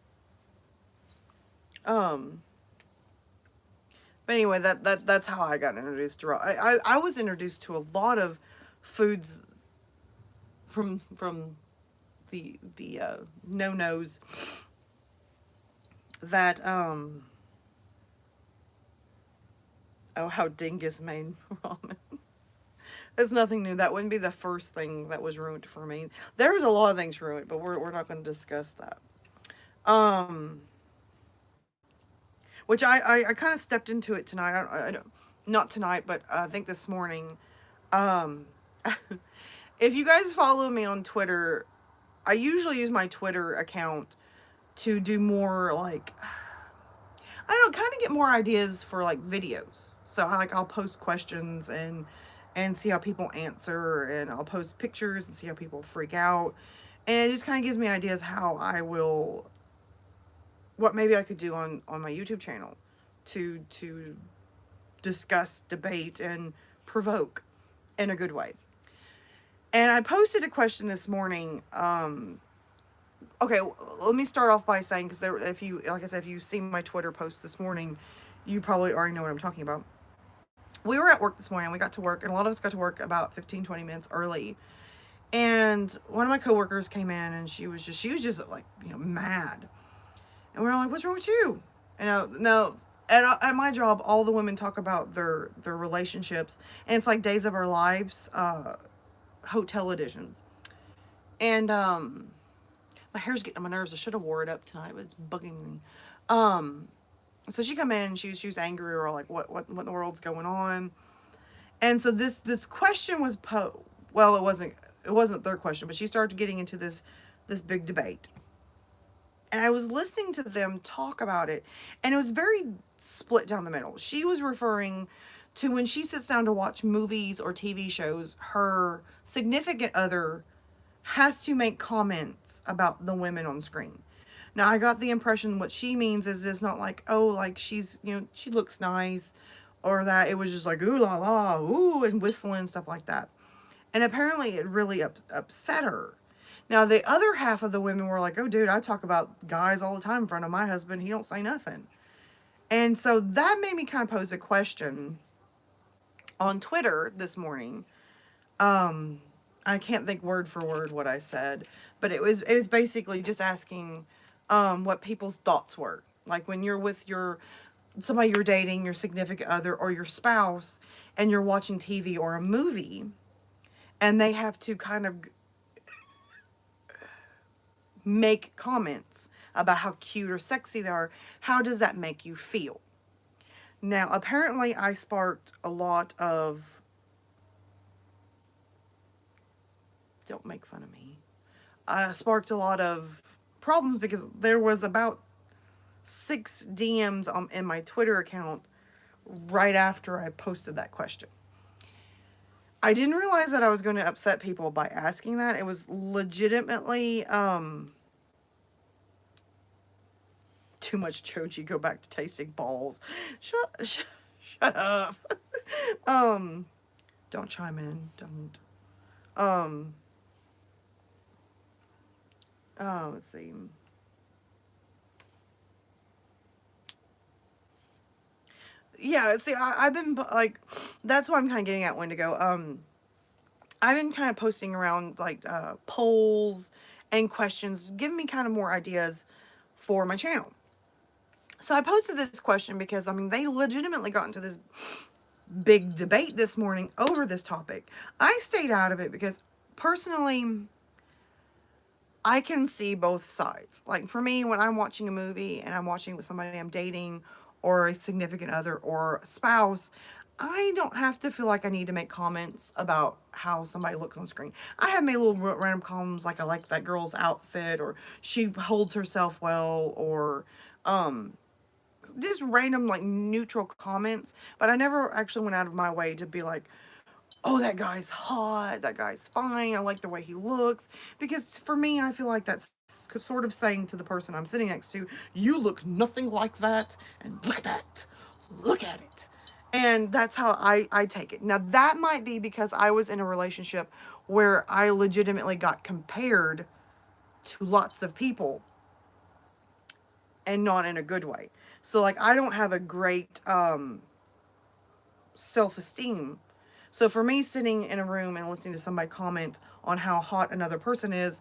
But anyway, that's how I got introduced to raw. I was introduced to a lot of foods from the no-nos that oh, how Dingus made ramen. It's nothing new. That wouldn't be the first thing that was ruined for me. There was a lot of things ruined, but we're not going to discuss that. Which I kind of stepped into it tonight. I don't, not tonight, but I think this morning. If you guys follow me on Twitter, I usually use my Twitter account to do more like, I don't know, kind of get more ideas for like videos. So I'll post questions and see how people answer, and I'll post pictures and see how people freak out. And it just kind of gives me ideas how I will, what maybe I could do on my YouTube channel to discuss, debate, and provoke in a good way. And I posted a question this morning. Okay, let me start off by saying, because if you, like I said, if you've seen my Twitter post this morning, you probably already know what I'm talking about. We were at work this morning. We got to work, and a lot of us got to work about 15-20 minutes early. And one of my coworkers came in, and she was just like, mad. And we were like, what's wrong with you? And no, at my job, all the women talk about their relationships, and it's like Days of Our Lives, hotel edition. And my hair's getting on my nerves. I should have wore it up tonight, but it's bugging me. Um, so she come in and she was angry, or like, what in the world's going on? And so this question was well, it wasn't their question, but she started getting into this big debate. And I was listening to them talk about it, and it was very split down the middle. She was referring to when she sits down to watch movies or TV shows, her significant other has to make comments about the women on screen. Now, I got the impression what she means is it's not like, oh, like she's, she looks nice, or that it was just like, ooh la la, ooh, and whistling, stuff like that. And apparently it really upset her. Now, the other half of the women were like, oh, dude, I talk about guys all the time in front of my husband. He don't say nothing. And so that made me kind of pose a question on Twitter this morning. I can't think word for word what I said, but it was basically just asking what people's thoughts were. Like when you're with somebody you're dating, your significant other or your spouse, and you're watching TV or a movie, and they have to kind of make comments about how cute or sexy they are. How does that make you feel? Now, apparently I sparked a lot of, don't make fun of me. I sparked a lot of problems because there was about 6 DMs in my Twitter account right after I posted that question. I didn't realize that I was going to upset people by asking that. It was legitimately too much choji. Go back to tasting balls. Shut up. Don't chime in. Don't. Oh, let's see. Yeah, see, I've been like, that's what I'm kind of getting at, Wendigo. I've been kind of posting around like polls and questions, giving me kind of more ideas for my channel. So I posted this question because, I mean, they legitimately got into this big debate this morning over this topic. I stayed out of it because, personally, I can see both sides. Like, for me, when I'm watching a movie and I'm watching with somebody I'm dating or a significant other or a spouse, I don't have to feel like I need to make comments about how somebody looks on screen. I have made little random comments like, I like that girl's outfit, or she holds herself well, or just random, like, neutral comments. But I never actually went out of my way to be like, oh, that guy's hot, that guy's fine, I like the way he looks. Because for me, I feel like that's sort of saying to the person I'm sitting next to, you look nothing like that, and look at that, look at it. And that's how I take it. Now, that might be because I was in a relationship where I legitimately got compared to lots of people, and not in a good way. So, like, I don't have a great self-esteem. So for me, sitting in a room and listening to somebody comment on how hot another person is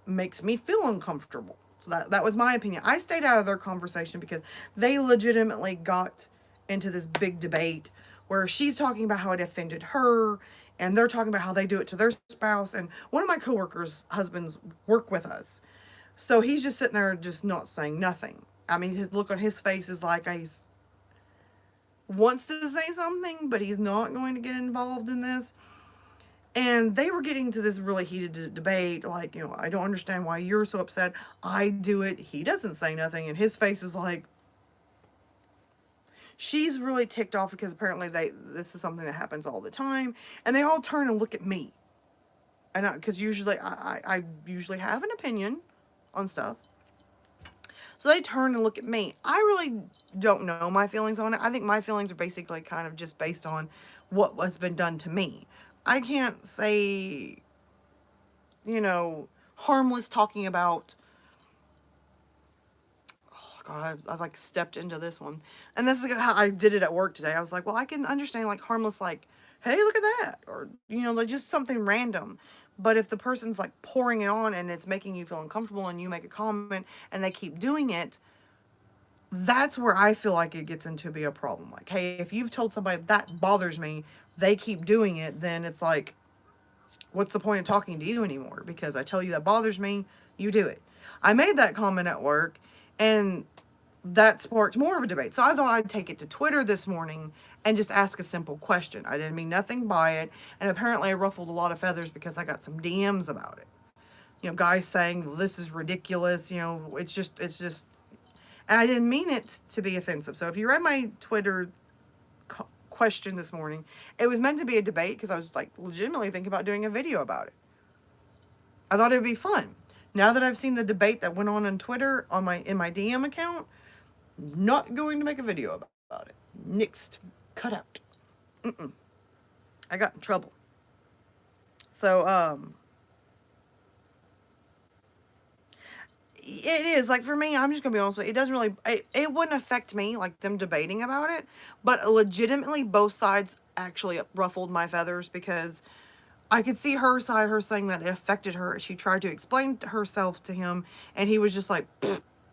makes me feel uncomfortable. So that was my opinion. I stayed out of their conversation because they legitimately got into this big debate where she's talking about how it offended her, and they're talking about how they do it to their spouse. And one of my coworkers' husbands work with us. So he's just sitting there just not saying nothing. I mean, his look on his face is like he's wants to say something, but he's not going to get involved in this. And they were getting to this really heated debate, like, I don't understand why you're so upset. I do it. He doesn't say nothing, and his face is like, she's really ticked off because apparently this is something that happens all the time, and they all turn and look at me. And because usually I usually have an opinion on stuff. So they turn and look at me. I really don't know my feelings on it. I think my feelings are basically kind of just based on what has been done to me. I can't say, harmless talking about, oh God, I've like stepped into this one. And this is how I did it at work today. I was like, well, I can understand like harmless, like, hey, look at that. Or, like just something random. But if the person's like pouring it on and it's making you feel uncomfortable and you make a comment and they keep doing it, That's where I feel like it gets into be a problem. Like, hey, if you've told somebody that bothers me, they keep doing it, then it's like, what's the point of talking to you anymore? Because I tell you that bothers me, you do it. I made that comment at work, and that sparked more of a debate. So I thought I'd take it to Twitter this morning and just ask a simple question. I didn't mean nothing by it, and apparently I ruffled a lot of feathers because I got some DMs about it. You know, guys saying, well, this is ridiculous, you know, it's just, and I didn't mean it to be offensive. So if you read my Twitter question this morning, it was meant to be a debate because I was like legitimately thinking about doing a video about it. I thought it would be fun. Now that I've seen the debate that went on Twitter on in my DM account, not going to make a video about it. Nixed. Cut out. Mm-mm. I got in trouble. So, it is, like, for me, I'm just gonna be honest with you, it doesn't really, it wouldn't affect me, like, them debating about it, but legitimately, both sides actually ruffled my feathers because I could see her side, her saying that it affected her. She tried to explain herself to him, and he was just like,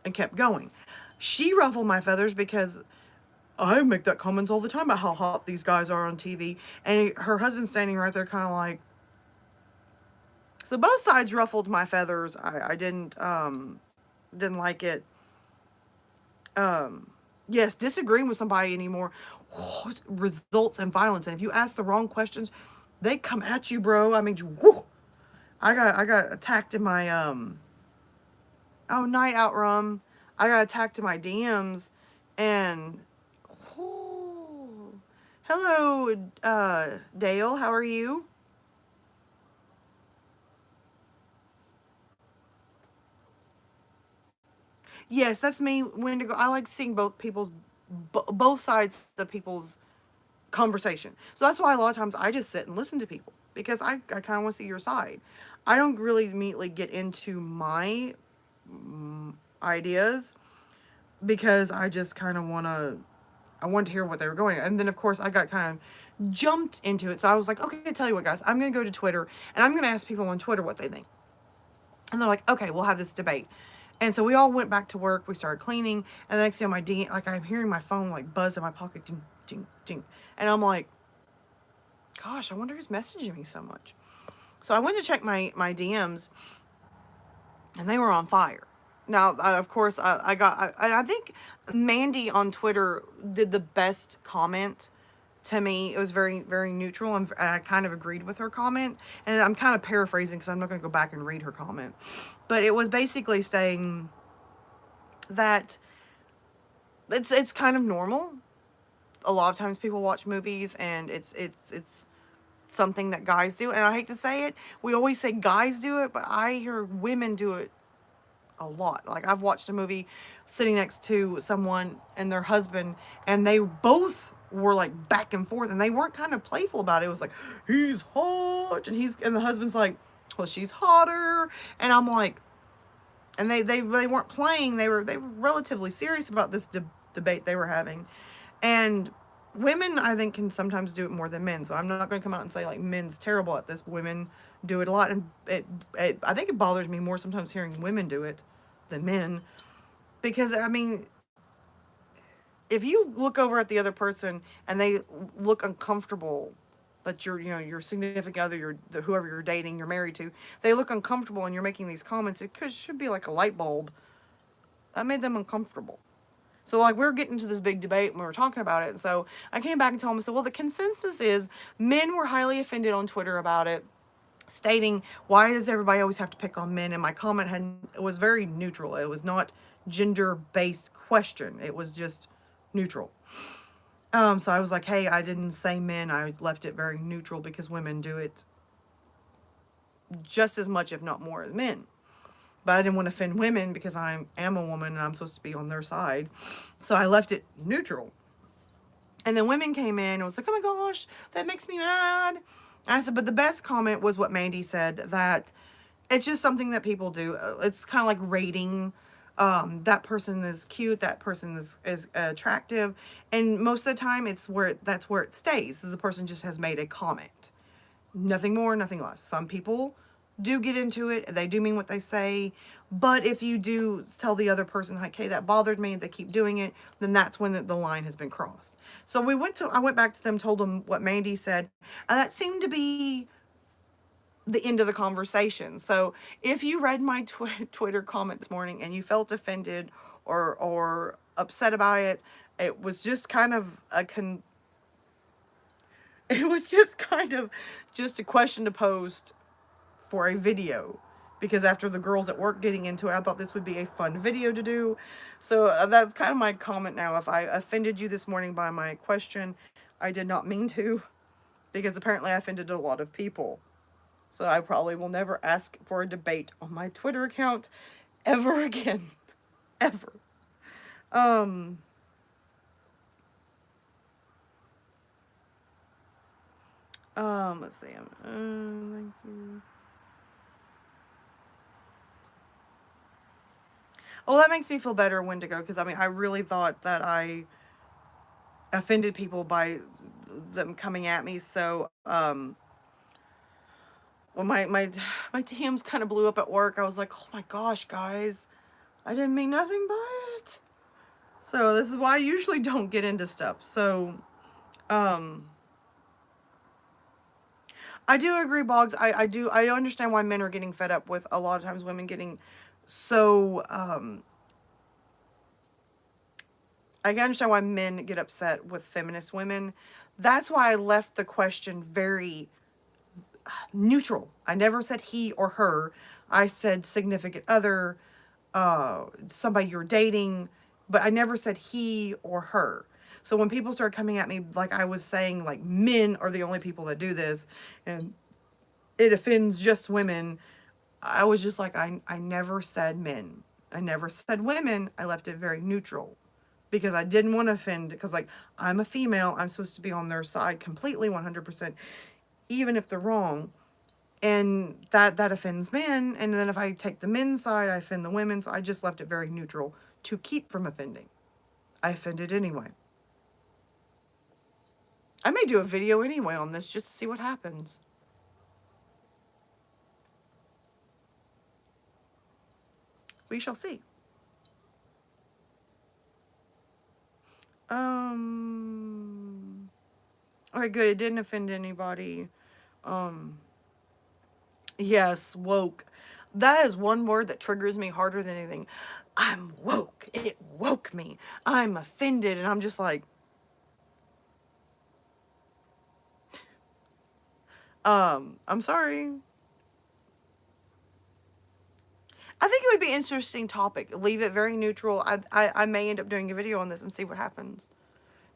and kept going. She ruffled my feathers because I make that comments all the time about how hot these guys are on TV, and her husband's standing right there kind of like, so both sides ruffled my feathers. I didn't like it. Yes, disagreeing with somebody anymore results in violence, and if you ask the wrong questions, they come at you, bro. I mean, whoo. I got attacked in my oh, night out rum. I got attacked in my DMs, and hello, Dale. How are you? Yes, that's me. Wendigo. I like seeing both sides of people's conversation. So that's why a lot of times I just sit and listen to people because I kind of want to see your side. I don't really immediately get into my ideas because I just kind of I wanted to hear what they were going. And then of course I got kind of jumped into it. So I was like, okay, tell you what, guys, I'm going to go to Twitter and I'm going to ask people on Twitter what they think. And they're like, okay, we'll have this debate. And so we all went back to work. We started cleaning. And the next thing on my like I'm hearing my phone like buzz in my pocket, ding, ding, ding. And I'm like, gosh, I wonder who's messaging me so much. So I went to check my DMs, and they were on fire. Now, of course, I think Mandy on Twitter did the best comment to me. It was very, very neutral, and I kind of agreed with her comment. And I'm kind of paraphrasing because I'm not going to go back and read her comment. But it was basically saying that it's kind of normal. A lot of times people watch movies, and it's something that guys do. And I hate to say it, we always say guys do it, but I hear women do it a lot. Like, I've watched a movie sitting next to someone and their husband, and they both were like back and forth, and they weren't kind of playful about it. It was like, he's hot, and the husband's like, well, she's hotter. And I'm like, and they weren't playing. They were relatively serious about this debate they were having. And women, I think, can sometimes do it more than men. So I'm not going to come out and say like men's terrible at this. Women do it a lot, and I think it bothers me more sometimes hearing women do it than men, because I mean, if you look over at the other person and they look uncomfortable, that your significant other, whoever you're dating, you're married to, they look uncomfortable and you're making these comments, it should be like a light bulb. That made them uncomfortable. So, like, we're getting to this big debate and we were talking about it. And so I came back and told him, I said, well, the consensus is men were highly offended on Twitter about it, stating, why does everybody always have to pick on men? And my comment was very neutral. It was not gender-based question. It was just neutral. So I was like, hey, I didn't say men. I left it very neutral because women do it just as much, if not more, as men. But I didn't want to offend women because I am a woman and I'm supposed to be on their side. So I left it neutral. And then women came in and was like, oh my gosh, that makes me mad. And I said, but the best comment was what Mandy said, that it's just something that people do. It's kind of like rating. That person is cute, that person is attractive. And most of the time that's where it stays. The person just has made a comment. Nothing more, nothing less. Some people do get into it. They do mean what they say. But if you do tell the other person, like, hey, that bothered me, they keep doing it, then that's when the line has been crossed. So I went back to them, told them what Mandy said, and that seemed to be the end of the conversation. So if you read my Twitter comment this morning and you felt offended or upset about it, it was just kind of it was just kind of just a question to post for a video, because after the girls at work getting into it, I thought this would be a fun video to do. So that's kind of my comment now. If I offended you this morning by my question, I did not mean to, because apparently I offended a lot of people. So I probably will never ask for a debate on my Twitter account ever again. Ever. Let's see. Thank you. Oh, that makes me feel better, Wendigo, because I mean, I really thought that I offended people by them coming at me. So, when my DMs kind of blew up at work, I was like, oh my gosh, guys, I didn't mean nothing by it. So this is why I usually don't get into stuff. So, I do agree, Boggs. I understand why men are getting fed up with a lot of times women getting so, I can understand why men get upset with feminist women. That's why I left the question very neutral. I never said he or her. I said significant other, somebody you're dating, but I never said he or her. So when people started coming at me, like I was saying, like men are the only people that do this, and it offends just women, I was just like, I never said men. I never said women. I left it very neutral, because I didn't want to offend, because like I'm a female, I'm supposed to be on their side completely 100%, even if they're wrong. And that offends men, and then if I take the men's side, I offend the women. So I just left it very neutral to keep from offending. I offended anyway. I may do a video anyway on this just to see what happens. We shall see. Okay, good. It didn't offend anybody. Yes, woke. That is one word that triggers me harder than anything. I'm woke. It woke me. I'm offended, and I'm just like, I'm sorry. I think it would be an interesting topic. Leave it very neutral. I may end up doing a video on this and see what happens.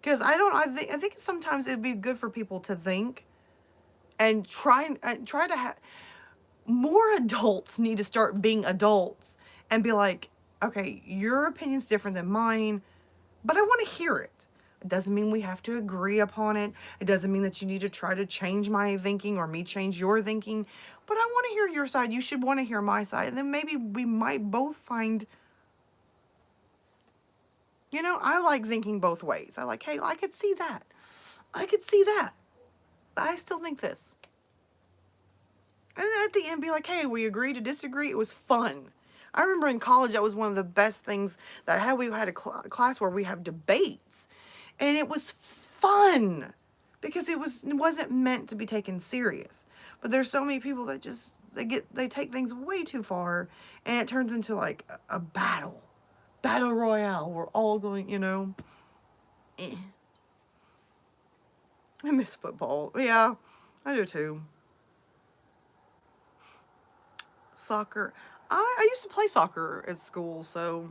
Because I think sometimes it'd be good for people to think and try to have more adults need to start being adults and be like, okay, your opinion's different than mine, but I want to hear it. It doesn't mean we have to agree upon it. It doesn't mean that you need to try to change my thinking or me change your thinking. But I want to hear your side. You should want to hear my side. And then maybe we might both find, I like thinking both ways. I like, hey, I could see that. I could see that. But I still think this. And then at the end, be like, hey, we agree to disagree. It was fun. I remember in college, that was one of the best things that I had. We had a class where we have debates. And it was fun. Because it wasn't meant to be taken serious. But there's so many people that just, they take things way too far. And it turns into like a battle. Battle royale. We're all going, Eh. I miss football. Yeah, I do too. Soccer. I used to play soccer at school, so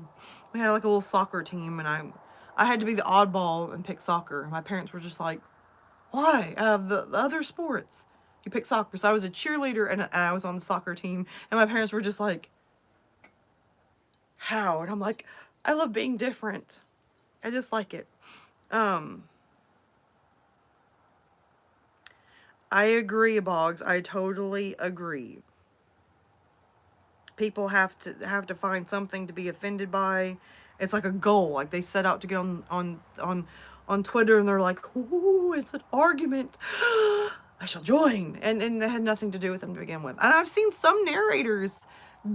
we had like a little soccer team, and I had to be the oddball and pick soccer. My parents were just like, why? The other sports, you pick soccer. So I was a cheerleader, and I was on the soccer team, and my parents were just like, how? And I'm like, I love being different. I just like it. I agree, Boggs. I totally agree. People have to find something to be offended by. It's like a goal. Like they set out to get on Twitter, and they're like, ooh, it's an argument. I shall join. And that had nothing to do with them to begin with. And I've seen some narrators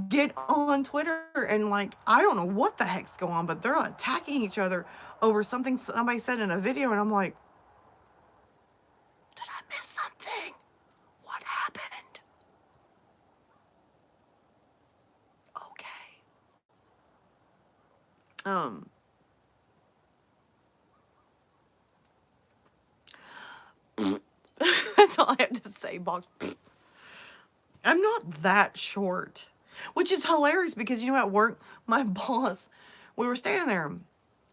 get on Twitter and like, I don't know what the heck's going on, but they're attacking each other over something somebody said in a video. And I'm like, did I miss something? What happened? Okay. That's all I have to say, Box. I'm not that short, which is hilarious because, you know, at work, my boss, we were standing there,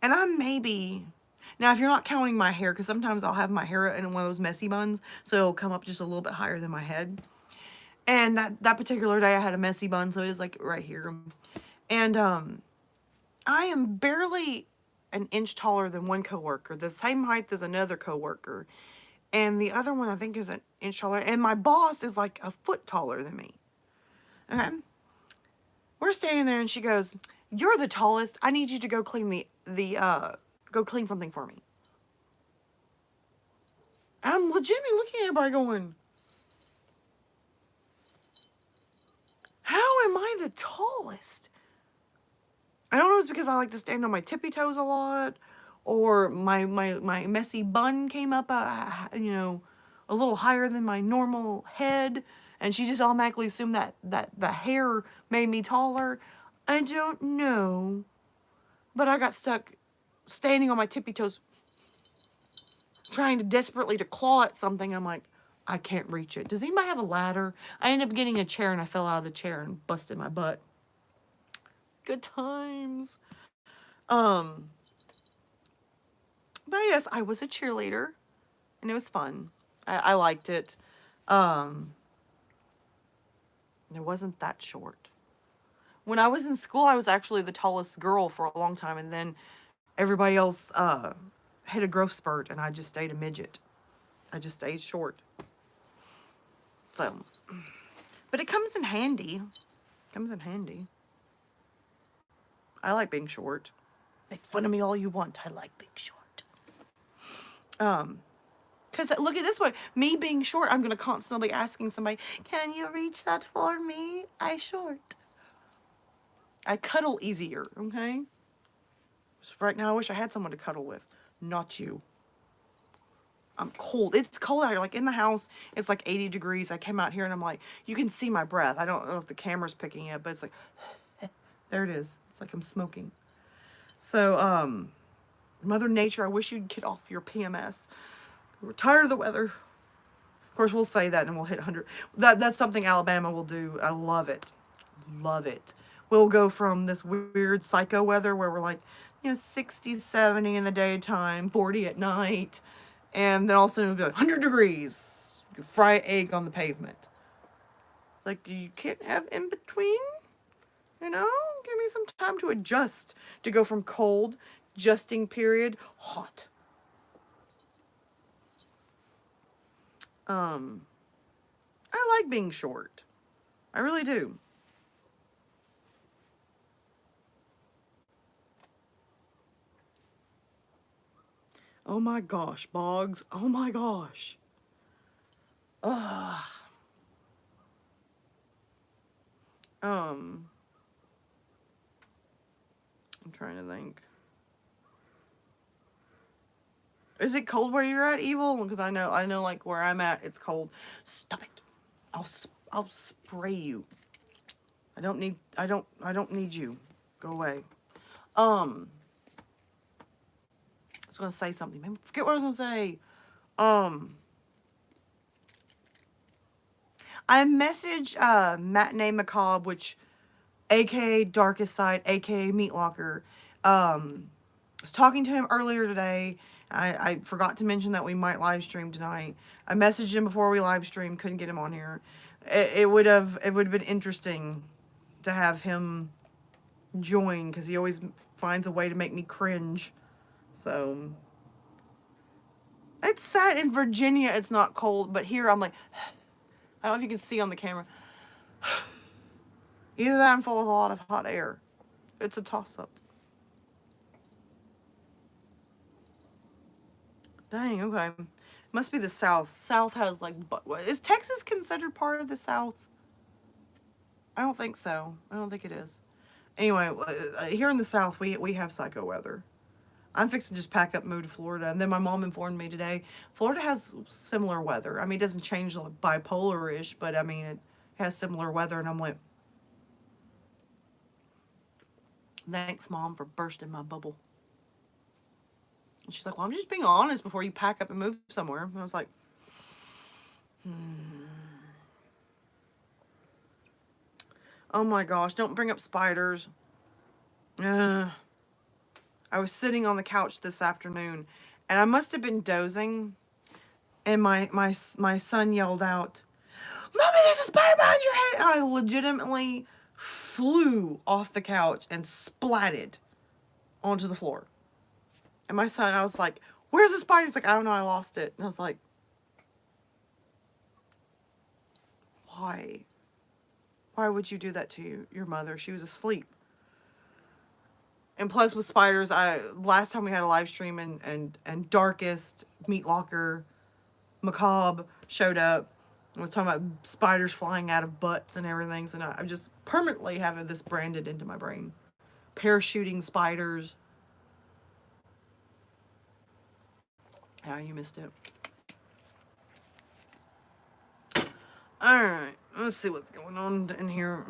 and I'm maybe, now if you're not counting my hair, because sometimes I'll have my hair in one of those messy buns, so it'll come up just a little bit higher than my head. And that particular day I had a messy bun, so it was like right here. And I am barely an inch taller than one coworker, the same height as another coworker. And the other one I think is an inch taller. And my boss is like a foot taller than me. Okay. We're standing there and she goes, "You're the tallest. I need you to go clean go clean something for me." And I'm legitimately looking at everybody going, how am I the tallest? I don't know if it's because I like to stand on my tippy toes a lot, or my messy bun came up, you know, a little higher than my normal head, and she just automatically assumed that the hair made me taller. I don't know, but I got stuck standing on my tippy toes, trying to desperately to claw at something. I'm like, I can't reach it. Does anybody have a ladder? I ended up getting a chair, and I fell out of the chair and busted my butt. Good times. But yes, I was a cheerleader, and it was fun. I liked it. It wasn't that short. When I was in school, I was actually the tallest girl for a long time, and then everybody else hit a growth spurt, and I just stayed a midget. I just stayed short. So, but it comes in handy. Comes in handy. I like being short. Make fun of me all you want. I like being short. Because look at this way. Me being short, I'm going to constantly be asking somebody, can you reach that for me? I short. I cuddle easier, okay? So right now, I wish I had someone to cuddle with. Not you. I'm cold. It's cold out here. Like in the house, it's like 80 degrees. I came out here and I'm like, you can see my breath. I don't know if the camera's picking it, but it's like, there it is. It's like I'm smoking. So, Mother Nature, I wish you'd get off your PMS. We're tired of the weather. Of course, we'll say that and we'll hit 100. That's something Alabama will do. I love it. Love it. We'll go from this weird psycho weather where we're like, you know, 60, 70 in the daytime, 40 at night. And then all of a sudden it'll be like 100 degrees. You fry egg on the pavement. It's like, you can't have in between. You know, give me some time to adjust, to go from cold, adjusting period, hot. I like being short. I really do. Oh my gosh, Boggs. Oh my gosh. Ugh. I'm trying to think. Is it cold where you're at, Evil? Because I know, like where I'm at, it's cold. Stop it. I'll spray you. I don't need you. Go away. I was gonna say something. Maybe forget what I was gonna say. I messaged Matinee Macabre, which aka Darkest Side, aka Meat Locker. Was talking to him earlier today. I forgot to mention that we might live stream tonight. I messaged him before we live streamed, couldn't get him on here. It would have been interesting to have him join, because he always finds a way to make me cringe. So it's sad in Virginia it's not cold, but here I'm like, I don't know if you can see on the camera. Either that I'm full of a lot of hot air. It's a toss-up. Dang, okay. Must be the South. South has like, is Texas considered part of the South? I don't think so. I don't think it is. Anyway, here in the South, we have psycho weather. I'm fixing to just pack up and move to Florida. And then my mom informed me today, Florida has similar weather. I mean, it doesn't change like bipolar-ish, but I mean, it has similar weather. And I'm like, thanks, Mom, for bursting my bubble. And she's like, well, I'm just being honest before you pack up and move somewhere. And I was like, oh my gosh, don't bring up spiders. I was sitting on the couch this afternoon, and I must have been dozing, and my son yelled out, Mommy, there's a spider behind your head! And I legitimately flew off the couch and splatted onto the floor. And my son, I was like, where's the spider? He's like, I don't know, I lost it. And I was like, why? Why would you do that to your mother? She was asleep. And plus with spiders, last time we had a live stream and Darkest, Meat Locker, Macabre showed up and was talking about spiders flying out of butts and everything. So now I'm just permanently having this branded into my brain. Parachuting spiders. Yeah, you missed it. Alright, let's see what's going on in here.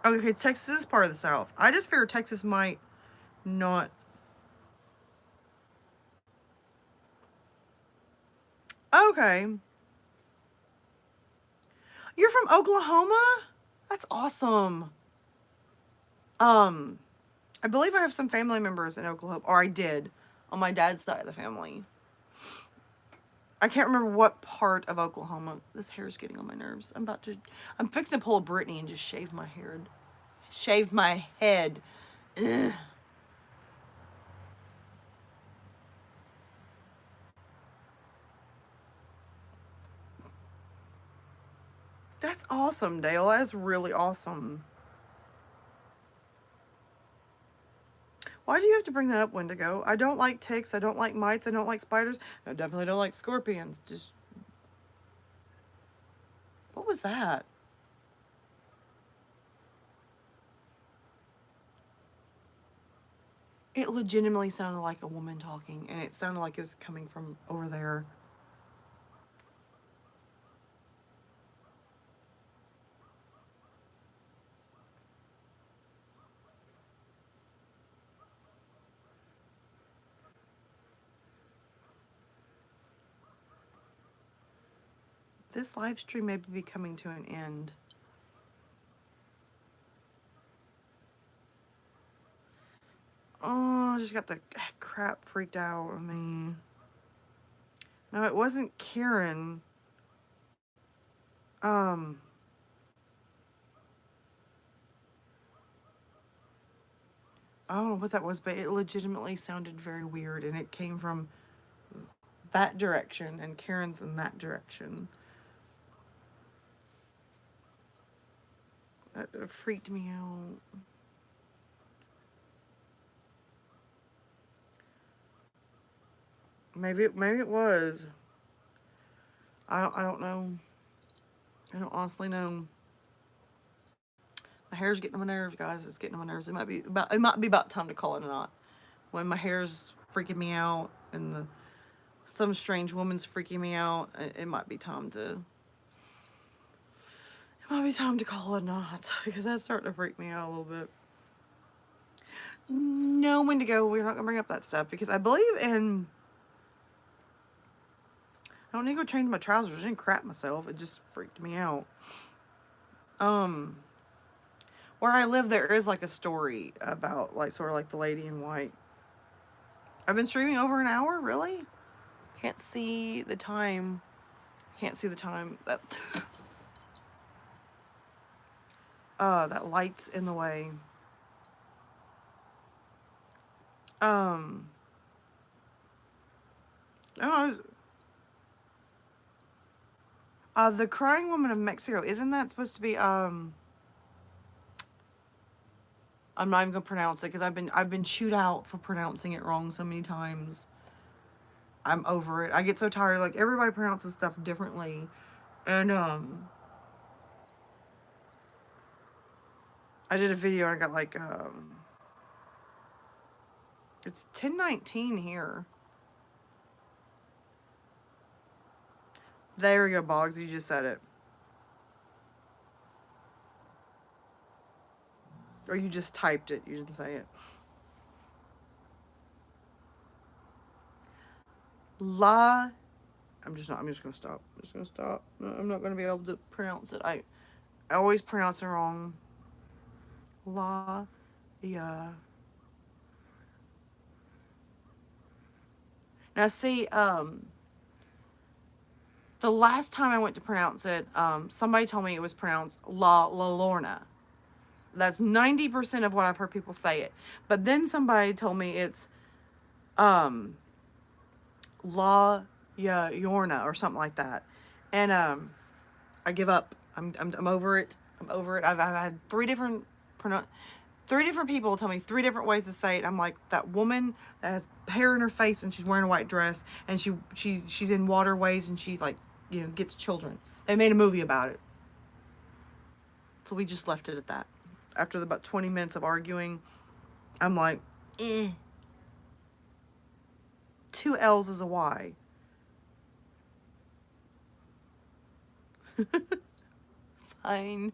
Okay, Texas is part of the South. I just figured Texas might not. Okay. You're from Oklahoma? That's awesome. I believe I have some family members in Oklahoma, or I did, on my dad's side of the family. I can't remember what part of Oklahoma. This hair is getting on my nerves. I'm fixing to pull a Britney and just shave my hair. Shave my head. Ugh. That's awesome, Dale. That's really awesome. Why do you have to bring that up, Wendigo? I don't like ticks. I don't like mites. I don't like spiders. I definitely don't like scorpions. Just. What was that? It legitimately sounded like a woman talking, and it sounded like it was coming from over there. This live stream may be coming to an end. Oh, I just got the crap freaked out of me. No, it wasn't Karen. I don't know what that was, but it legitimately sounded very weird, and it came from that direction, and Karen's in that direction. That freaked me out. Maybe it was. I don't know. I don't honestly know. My hair's getting on my nerves, guys. It's getting on my nerves. It might be about time to call it a knot. When my hair's freaking me out and some strange woman's freaking me out, it might be time to. It might be time to call it a knot because that's starting to freak me out a little bit. No, Wendigo, we're not gonna bring up that stuff because I believe in. I don't need to go change my trousers. I didn't crap myself. It just freaked me out. Where I live, there is like a story about like sort of like the lady in white. I've been streaming over an hour, really? Can't see the time. Can't see the time. That light's in the way. I don't know. The Crying Woman of Mexico, isn't that supposed to be I'm not even gonna pronounce it because I've been chewed out for pronouncing it wrong so many times. I'm over it. I get so tired. Like, everybody pronounces stuff differently. And, I did a video and I got like, it's 10:19 here. There we go, Boggs. You just said it. Or you just typed it. You didn't say it. I'm just gonna stop. I'm just gonna stop. No, I'm not gonna be able to pronounce it. I always pronounce it wrong. La, yeah. Now see, the last time I went to pronounce it, somebody told me it was pronounced La Lorna. That's 90% of what I've heard people say it. But then somebody told me it's La Yorna or something like that. And I give up. I'm over it. I'm over it. I've had three different people tell me three different ways to say it. I'm like, that woman that has hair in her face and she's wearing a white dress and she's in waterways and she, like, you know, gets children. They made a movie about it. So we just left it at that. After about 20 minutes of arguing, I'm like, eh. 2 L's is a Y. Fine.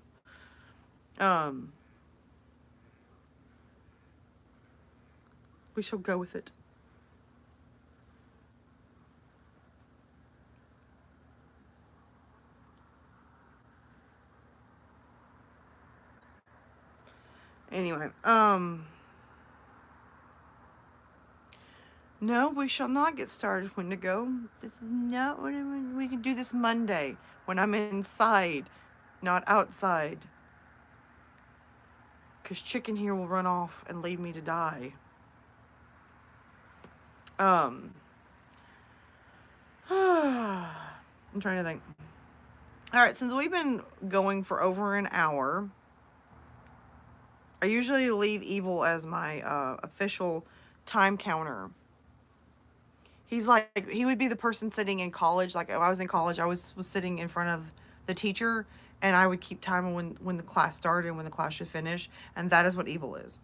We shall go with it. Anyway, no, we shall not get started, Wendigo. This is not what we can do this Monday when I'm inside, not outside. Because Chicken here will run off and leave me to die. I'm trying to think. Alright, since we've been going for over an hour, I usually leave Evil as my official time counter. He's like, he would be the person sitting in college. Like, when I was in college, I was sitting in front of the teacher, and I would keep time when the class started and when the class should finish, and that is what Evil is.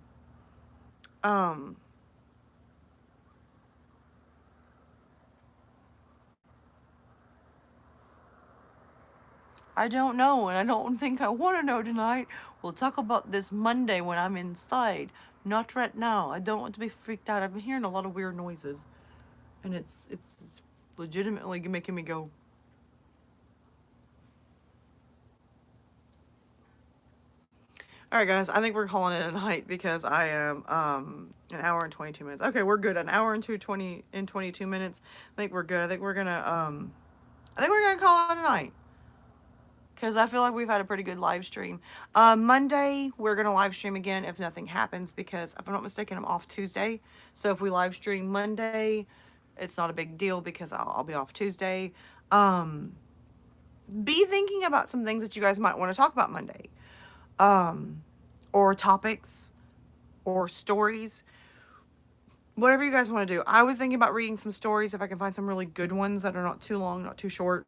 I don't know, and I don't think I want to know tonight. We'll talk about this Monday when I'm inside. Not right now. I don't want to be freaked out. I've been hearing a lot of weird noises, and it's legitimately making me go. Alright guys, I think we're calling it a night because I am an hour and 22 minutes. Okay, we're good. An hour and 22 minutes. I think we're good. I think we're gonna call it a night. Because I feel like we've had a pretty good live stream. Monday, we're going to live stream again if nothing happens. Because if I'm not mistaken, I'm off Tuesday. So if we live stream Monday, it's not a big deal because I'll be off Tuesday. Be thinking about some things that you guys might want to talk about Monday. Or topics. Or stories. Whatever you guys want to do. I was thinking about reading some stories if I can find some really good ones that are not too long, not too short.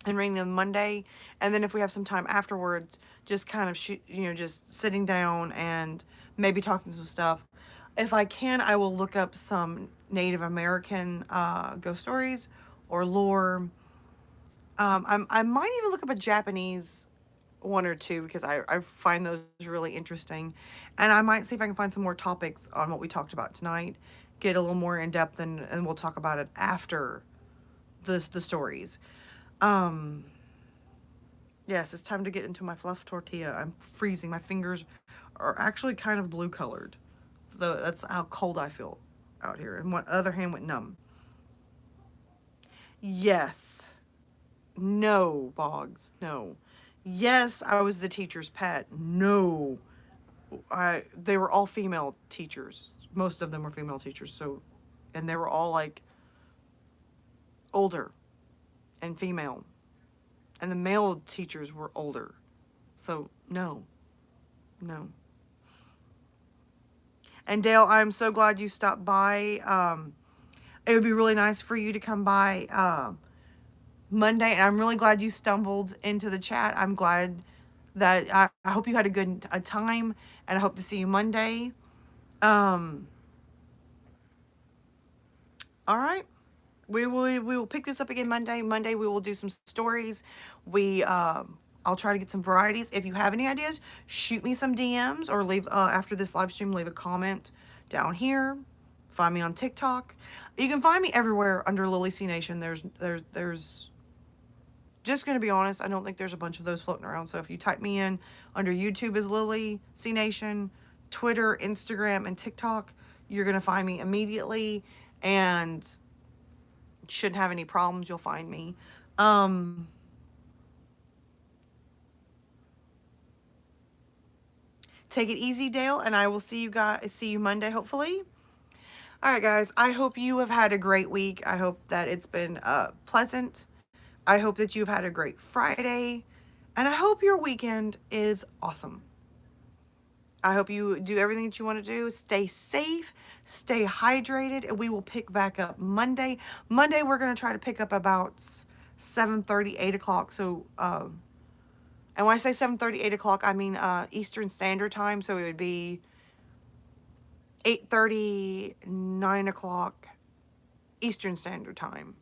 And reading them Monday, and then if we have some time afterwards, just kind of just sitting down and maybe talking some stuff. If I can, I will look up some Native American ghost stories or lore. I might even look up a Japanese one or two because I find those really interesting, and I might see if I can find some more topics on what we talked about tonight, get a little more in depth, and we'll talk about it after the stories. Yes, it's time to get into my fluff tortilla. I'm freezing. My fingers are actually kind of blue colored. So that's how cold I feel out here. And one other hand went numb. Yes. No, Boggs. No. Yes, I was the teacher's pet. No. They were all female teachers. Most of them were female teachers. So, and they were all like older and female. And the male teachers were older. So, no. No. And Dale, I'm so glad you stopped by. it would be really nice for you to come by Monday. And I'm really glad you stumbled into the chat. I'm glad that I hope you had a good time, and I hope to see you Monday. All right. We will pick this up again Monday. Monday we will do some stories. I'll try to get some varieties. If you have any ideas, shoot me some DMs or leave after this live stream, leave a comment down here. Find me on TikTok. You can find me everywhere under Lily C Nation. There's just gonna be honest, I don't think there's a bunch of those floating around. So if you type me in under YouTube as Lily C Nation, Twitter, Instagram, and TikTok, you're gonna find me immediately, and shouldn't have any problems. You'll find me. Take it easy, Dale, and I will see you Monday, hopefully. All right, guys. I hope you have had a great week. I hope that it's been pleasant. I hope that you've had a great Friday, and I hope your weekend is awesome. I hope you do everything that you want to do. Stay safe, stay hydrated, and we will pick back up Monday. Monday, we're going to try to pick up about 7:30, 8 o'clock. So, and when I say 7:30, 8 o'clock, I mean Eastern Standard Time. So it would be 8:30, 9 o'clock Eastern Standard Time.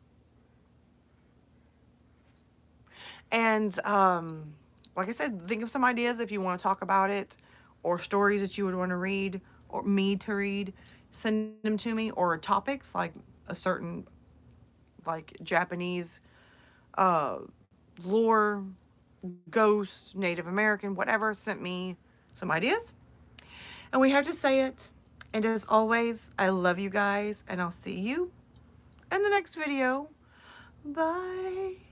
And like I said, think of some ideas if you want to talk about it, or stories that you would want to read, or me to read. Send them to me, or topics like a certain, like Japanese lore, ghost, Native American, whatever. Sent me some ideas. And we have to say it. And as always, I love you guys, and I'll see you in the next video. Bye.